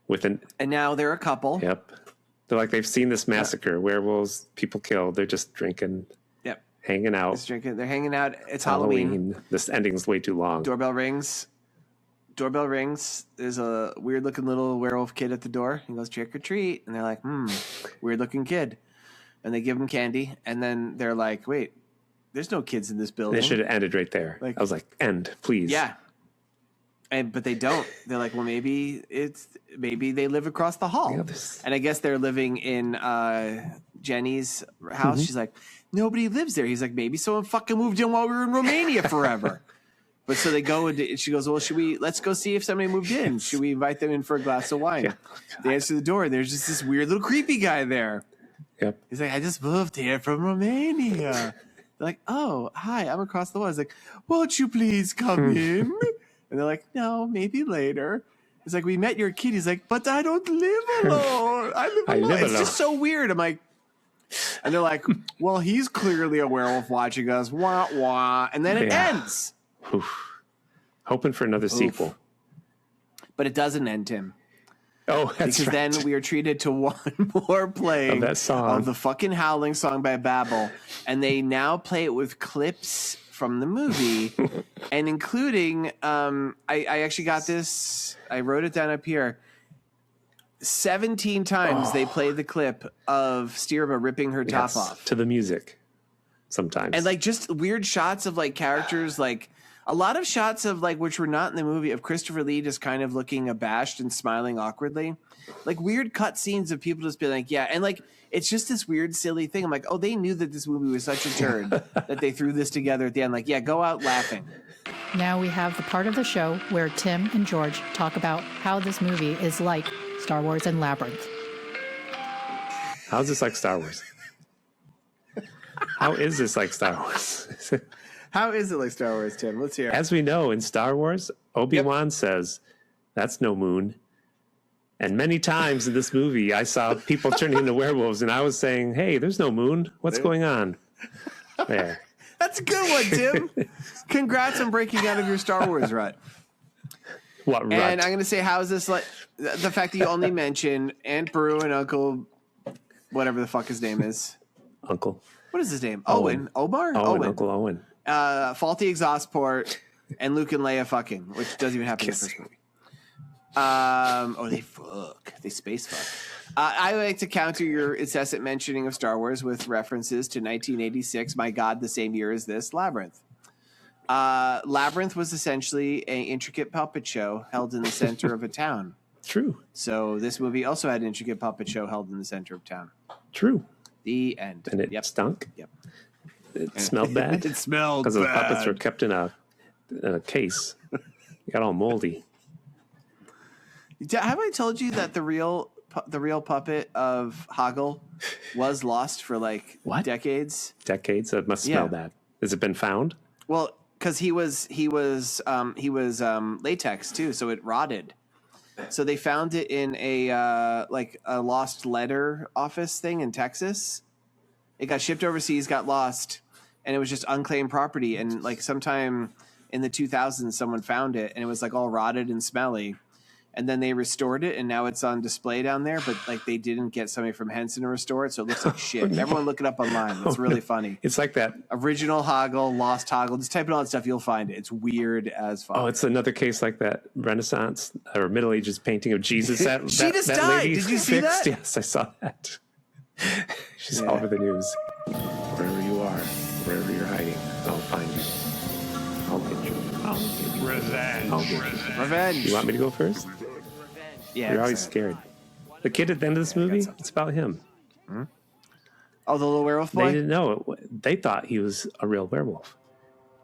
And now they're a couple. Yep. They're like, they've seen this massacre, werewolves, people killed. They're just drinking. Yep. Hanging out. They're hanging out. It's Halloween. This ending's way too long. Doorbell rings. There's a weird looking little werewolf kid at the door. He goes, trick or treat. And they're like, weird looking kid. And they give him candy. And then they're like, wait, there's no kids in this building. They should have ended right there. I was like, end, please. Yeah. But they don't. They're like, well, maybe they live across the hall. Yeah, and I guess they're living in Jenny's house. Mm-hmm. She's like, nobody lives there. He's like, maybe someone fucking moved in while we were in Romania forever. But so they go and she goes, well, let's go see if somebody moved in. Should we invite them in for a glass of wine? Yeah. They answer the door. And there's just this weird little creepy guy there. Yep. He's like, I just moved here from Romania. They're like, oh, hi, I'm across the wall. He's like, won't you please come in? And they're like, no, maybe later. He's like, we met your kid. He's like, but I don't live alone. I live alone. It's just so weird. I'm like, and they're like, well, he's clearly a werewolf watching us. Wah, wah. And then it ends. Oof. Hoping for another sequel. But it doesn't end, Tim. Oh, that's because right. then we are treated to one more play of that song, of the fucking Howling song by Babel, and they now play it with clips from the movie, and including I actually got this. I wrote it down up here. 17 times they play the clip of Stirba ripping her top off to the music. Sometimes, and like just weird shots of like characters like. A lot of shots of like which were not in the movie of Christopher Lee just kind of looking abashed and smiling awkwardly, like weird cut scenes of people just being like, yeah, and like it's just this weird silly thing. I'm like, oh, they knew that this movie was such a turd that they threw this together at the end. Like, yeah, go out laughing. Now we have the part of the show where Tim and George talk about how this movie is like Star Wars and Labyrinth. How's this like Star Wars? How is this like Star Wars? How is it like Star Wars, Tim? Let's hear it. As we know, in Star Wars, Obi-Wan says, that's no moon. And many times in this movie, I saw people turning into werewolves, and I was saying, hey, there's no moon. What's going on? There. That's a good one, Tim. Congrats on breaking out of your Star Wars rut. What rut? And I'm going to say, how is this like the fact that you only mention Aunt Beru and Uncle, whatever the fuck his name is. Uncle. What is his name? Owen. Omar? Owen. Uncle Owen. Faulty exhaust port, and Luke and Leia fucking, which doesn't even happen in the first movie. They fuck. They space fuck. I like to counter your incessant mentioning of Star Wars with references to 1986. My God, the same year as this, Labyrinth. Labyrinth was essentially an intricate puppet show held in the center of a town. True. So this movie also had an intricate puppet show held in the center of town. True. The end. And it stunk? Yep. It smelled bad? It smelled bad. Because the puppets were kept in a case. It got all moldy. Have I told you that the real puppet of Hoggle was lost for like decades? Decades? It must smell bad. Has it been found? Well, because he was latex too, so it rotted. So they found it in a lost letter office thing in Texas. It got shipped overseas, got lost, and it was just unclaimed property. And like sometime in the 2000s, someone found it, and it was like all rotted and smelly. and then they restored it, and now it's on display down there. But like they didn't get somebody from Henson to restore it, so it looks like shit. No. Everyone look it up online. It's really funny. It's like that Original Hoggle, Lost Hoggle. Just type in all that stuff, you'll find it. It's weird as fuck. Oh, it's another case like that Renaissance or Middle Ages painting of Jesus. That, She just died. lady Did you see fixed. that? Yes, I saw that. She's all over the news. Wherever you are, wherever you're hiding, I'll find you. I'll get you. I'll get you. Revenge. I'll get you. Revenge. You want me to go first? Yeah. You're always scared. The kid at the end of this movie, it's about him. Oh, the little werewolf boy? They didn't know it. They thought he was a real werewolf.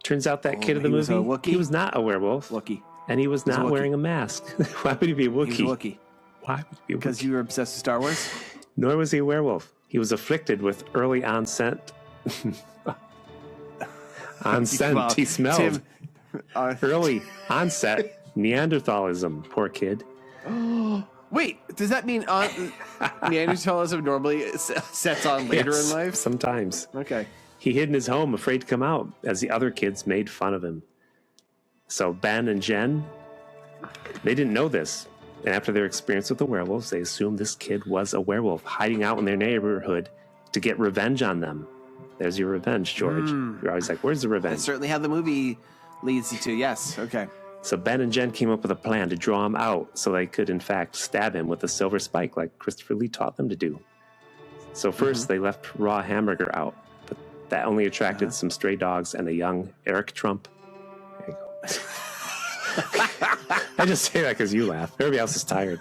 Turns out that kid of the he was movie, a Wookiee? he was not a werewolf. Wookiee. And he was He's a not Wookiee. wearing a mask. Why would he be a Wookiee? He's a Wookiee. Why would he be a Because Wookiee? you were obsessed with Star Wars? Nor was he a werewolf. He was afflicted with early onset. Well, he smelled. Tim, Early onset Neanderthalism. Poor kid. wait, does that mean Neanderthalism normally sets on later Yes, in life? sometimes. Okay. He hid in his home, afraid to come out, as the other kids made fun of him. So Ben and Jen, they didn't know this. And after their experience with the werewolves, they assumed this kid was a werewolf hiding out in their neighborhood to get revenge on them. There's your revenge, George. You're always like, where's the That's revenge? certainly how the movie leads you to. Yes. Okay. So Ben and Jen came up with a plan to draw him out so they could, in fact, stab him with a silver spike like Christopher Lee taught them to do. So first they left raw hamburger out, but that only attracted some stray dogs and a young Eric Trump. There you go. I just say that because you laugh. Everybody else is tired.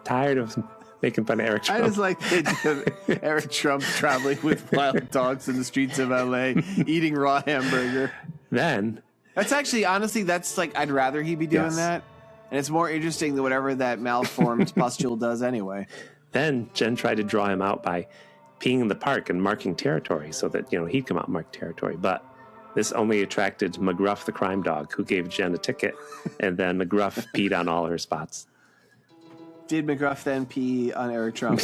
Tired of making fun of Eric Trump. I just like the idea of Eric Trump traveling with wild dogs in the streets of LA, eating raw hamburger. Then, That's actually, honestly, that's like, I'd rather he be doing Yes. that. And it's more interesting than whatever that malformed pustule does anyway. then Jen tried to draw him out by peeing in the park and marking territory so that, he'd come out and mark territory. But this only attracted McGruff the crime dog, who gave Jen a ticket, and then McGruff peed on all her spots. Did McGruff then pee on Eric Trump?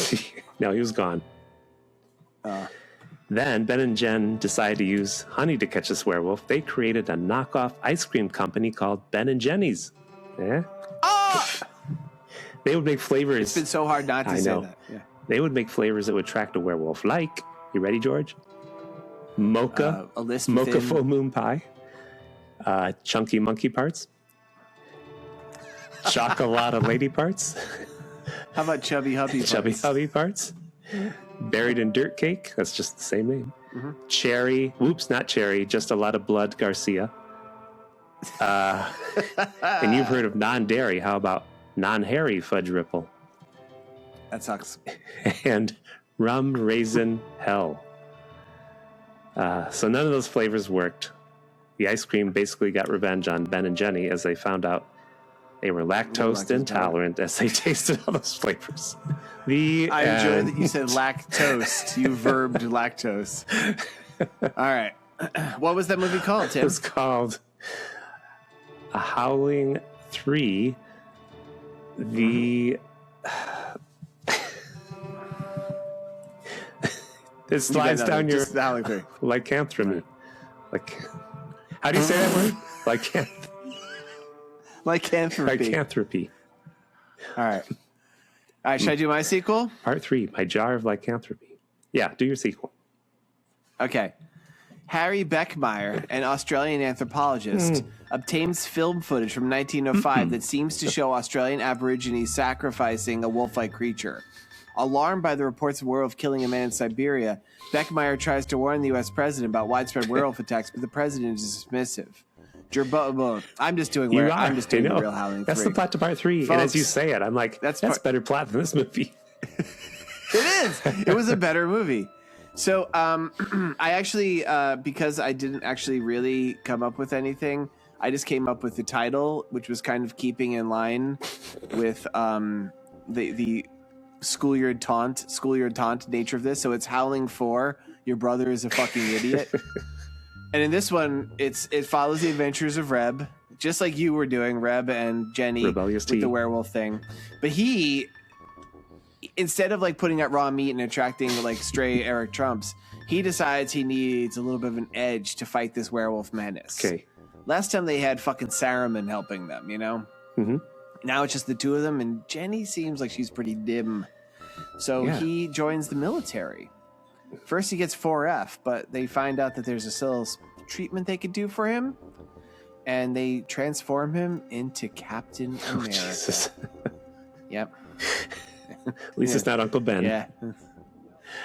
No, he was gone. Then Ben and Jen decided to use honey to catch this werewolf. They created a knockoff ice cream company called Ben and Jenny's. Yeah? They would make flavors. It's been so hard not to I say know. that. Yeah. They would make flavors that would attract a werewolf. Like, you ready, George? Mocha. A list Mocha within- full moon pie. Chunky monkey parts. Chocolate lady parts. How about Chubby Hubby? Chubby parts? hubby parts. Buried in dirt cake. That's just the same name. Cherry. Whoops, not cherry. Just a lot of blood Garcia. And you've heard of non-dairy. How about non-hairy fudge ripple? That sucks. And rum raisin hell. So none of those flavors worked. The ice cream basically got revenge on Ben and Jenny as they found out they were lactose intolerant as they tasted all those flavors. I enjoy end. that you said lactose. You verbed lactose. All right. What was that movie called, It Tim? was called A Howling 3. The it slides down your Just the Howling 3. lycanthropy. Like, how do you say that word? Lycanthropy. Lycanthropy. All right. All right. Should I do my sequel? Part 3, My Jar of Lycanthropy. Yeah, do your sequel. Okay. Harry Beckmeyer, an Australian anthropologist, obtains film footage from 1905 that seems to show Australian Aborigines sacrificing a wolf-like creature. Alarmed by the reports of werewolf killing a man in Siberia, Beckmeyer tries to warn the U.S. president about widespread werewolf attacks, but the president is dismissive. I'm just doing the real Howling 3. That's the plot to Part 3. And as Folks, you say it, I'm like, that's better plot than this movie. It is. It was a better movie. So I actually, because I didn't actually really come up with anything, I just came up with the title, which was kind of keeping in line with the schoolyard taunt nature of this. So it's Howling 4, Your Brother is a Fucking Idiot. And in this one, it follows the adventures of Reb, just like you were doing, Reb and Jenny Rebellious with T. the werewolf thing. But he, instead of like putting out raw meat and attracting like stray Eric Trumps, he decides he needs a little bit of an edge to fight this werewolf menace. Okay. Last time they had fucking Saruman helping them, you know? Mm-hmm. Now it's just the two of them, and Jenny seems like she's pretty dim. So he joins the military. First he gets 4F, but they find out that there's a still treatment they could do for him, and they transform him into Captain America. Jesus. Yep. At least it's not Uncle Ben. Yeah.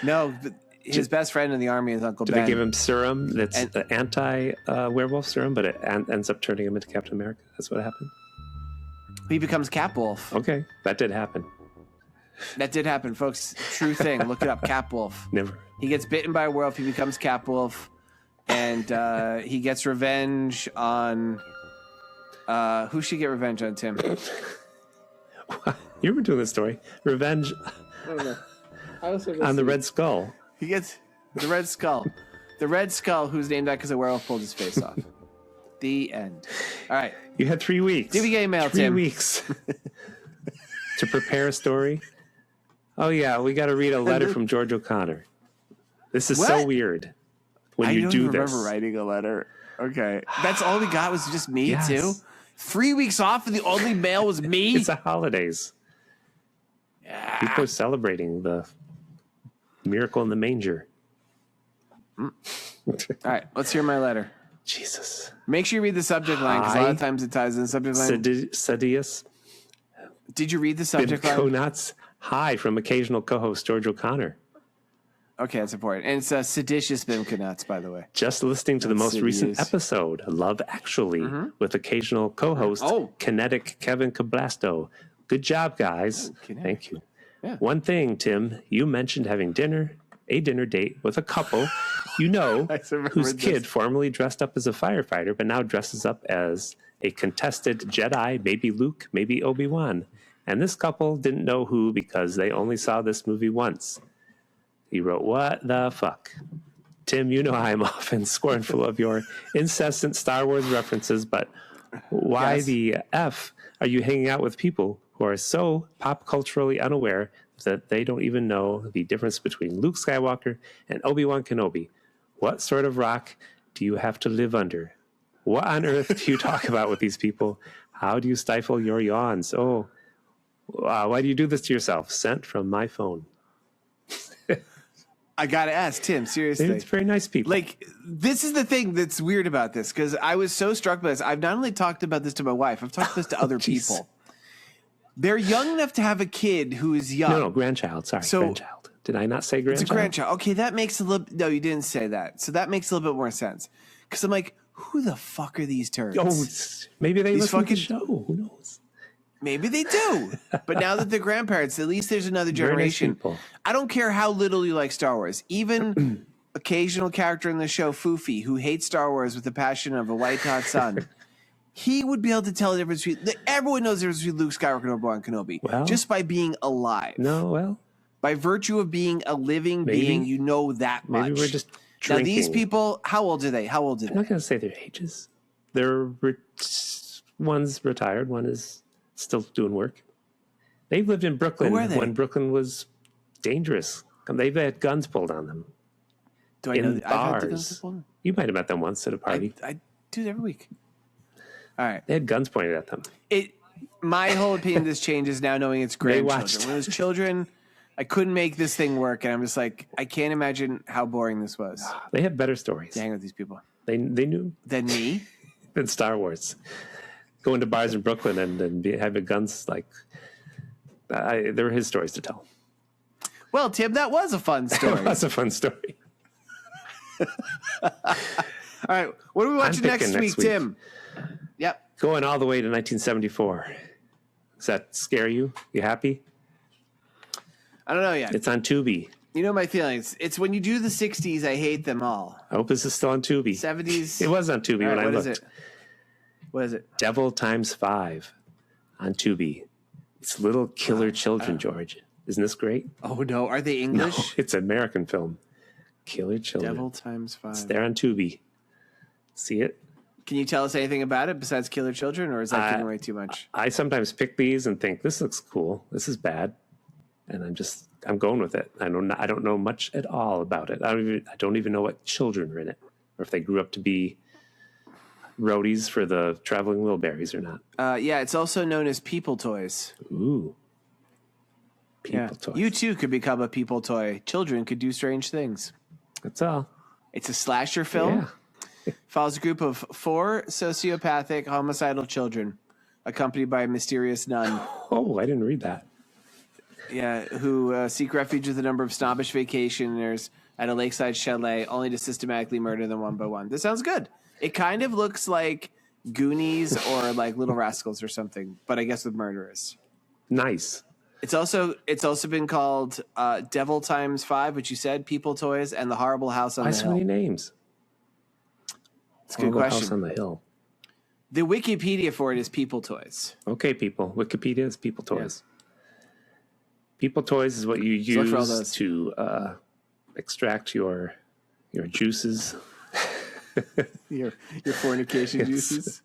No, but his best friend in the army is Uncle Ben. Did they give him serum that's the anti-werewolf serum, but it ends up turning him into Captain America? That's what happened? He becomes Capwolf. Okay, that did happen. That did happen, folks. True thing. Look it up, Capwolf. Never. He gets bitten by a werewolf. He becomes Capwolf. And he gets revenge on... who should get revenge on, Tim? You were doing this story. Revenge on the Red Skull. He gets the Red Skull. The Red Skull, who's named that because a werewolf pulled his face off. The end. All right. You had 3 weeks. Did we get email, 3 Tim? weeks to prepare a story. Oh, yeah. We got to read a letter from George O'Connor. This is so weird when you do this. I don't remember writing a letter. Okay. That's all we got was just me, Yes. too? 3 weeks off and the only mail was me? It's the holidays. People are celebrating the miracle in the manger. All right. Let's hear my letter. Jesus. Make sure you read the subject line because a lot of times it ties in the subject line. Sedius. Did you read the subject line? Conats. Hi from occasional co-host George O'Connor. Okay, that's important. And it's seditious Bimco nuts, by the way. Just listening to the most recent episode, Love Actually, with occasional co-host Kinetic Kevin Cablasto. Good job, guys. Thank you. Yeah. One thing, Tim, you mentioned having a dinner date with a couple you know whose kid formerly dressed up as a firefighter, but now dresses up as a contested Jedi, maybe Luke, maybe Obi-Wan. And this couple didn't know who because they only saw this movie once. He wrote, what the fuck? Tim, you know I'm often scornful of your incessant Star Wars references, but why the F are you hanging out with people who are so pop culturally unaware that they don't even know the difference between Luke Skywalker and Obi-Wan Kenobi? What sort of rock do you have to live under? What on earth do you talk about with these people? How do you stifle your yawns? Oh, why do you do this to yourself? Sent from my phone. I got to ask, Tim, seriously. It's very nice people. Like, this is the thing that's weird about this, because I was so struck by this. I've not only talked about this to my wife, I've talked about this to other people. They're young enough to have a kid who is young. No, grandchild. Sorry, grandchild. Did I not say grandchild? It's a grandchild. Okay, that makes a little... No, you didn't say that. So that makes a little bit more sense. Because I'm like, who the fuck are these turds? Oh, maybe they listen to the show. Who knows? Maybe they do. But now that they're grandparents, at least there's another generation. Nice. I don't care how little you like Star Wars. Even occasional character in the show, Foofy, who hates Star Wars with the passion of a white hot sun, he would be able to tell the difference between... Everyone knows the difference between Luke Skywalker and Obi-Wan Kenobi. Just by being alive. By virtue of being a living being, you know that much. Maybe we're just drinking. Now, these people, how old are they? I'm not going to say their ages. One's retired, one is still doing work. They've lived in Brooklyn when Brooklyn was dangerous. They've had guns pulled on them. Do I know that? I've had the guns pulled on them? You might have met them once at a party. I do it every week. All right. They had guns pointed at them. My whole opinion of this changes now knowing it's grandchildren. When it was children, I couldn't make this thing work, and I'm just like, I can't imagine how boring this was. They have better stories. To hang with these people. They knew. Than me? Than Star Wars. Going to bars in Brooklyn and having guns, like, there were his stories to tell. Well, Tim, that was a fun story. It was a fun story. All right, what are we watching next week, Tim? Yep. Going all the way to 1974. Does that scare you? You happy? I don't know yet. It's on Tubi. You know my feelings. It's when you do the 60s, I hate them all. I hope this is still on Tubi. 70s. It was on Tubi when I looked. What is it? Devil Times 5 on Tubi. It's little killer children, George. Isn't this great? Oh, no. Are they English? No, it's an American film. Killer Children. Devil Times 5. It's there on Tubi. See it? Can you tell us anything about it besides Killer Children, or is that giving away too much? I sometimes pick these and think, this looks cool. This is bad. And I'm going with it. I don't know much at all about it. I don't even know what children are in it, or if they grew up to be roadies for the traveling Wilburys or not? Yeah, it's also known as people toys. Ooh. People toys. You too could become a people toy. Children could do strange things. That's all. It's a slasher film. Yeah. Follows a group of 4 sociopathic homicidal children, accompanied by a mysterious nun. Oh, I didn't read that. Yeah, who seek refuge with a number of snobbish vacationers at a lakeside chalet, only to systematically murder them one by one. This sounds good. It kind of looks like Goonies or like Little Rascals or something, but I guess with murderers. Nice. It's also been called Devil Times 5, which you said, People Toys, and The Horrible House on Why the so Hill. many names? It's a good Horrible question. House on the Hill. The Wikipedia for it is People Toys. Okay, people. Wikipedia is people toys. People toys is what you use to extract your juices. Your fornication juices.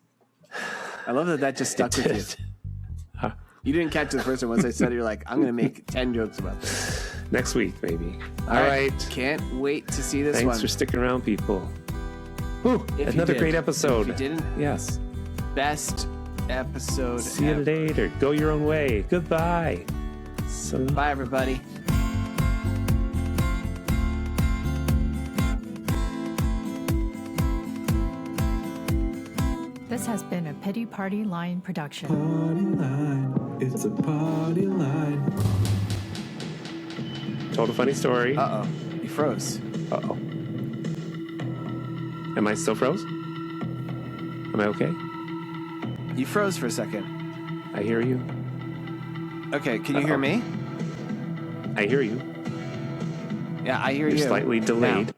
I love that just stuck with you. You didn't catch the first one. Once I said it, you're like, I'm going to make 10 jokes about this. Next week, maybe. All right. Can't wait to see this one. Thanks for sticking around, people. Whew, If another you did. great episode. If you didn't, Yes. best episode See you ever. later. Go your own way. Goodbye. So Bye, everybody. This has been a Pity Party Line production. Party line, it's a party line. told a funny story. Uh-oh. You froze. Uh-oh. Am I still froze? Am I okay? You froze for a second. I hear you. Okay, can you hear me? I hear you. Yeah, I hear You're you. slightly delayed. Now.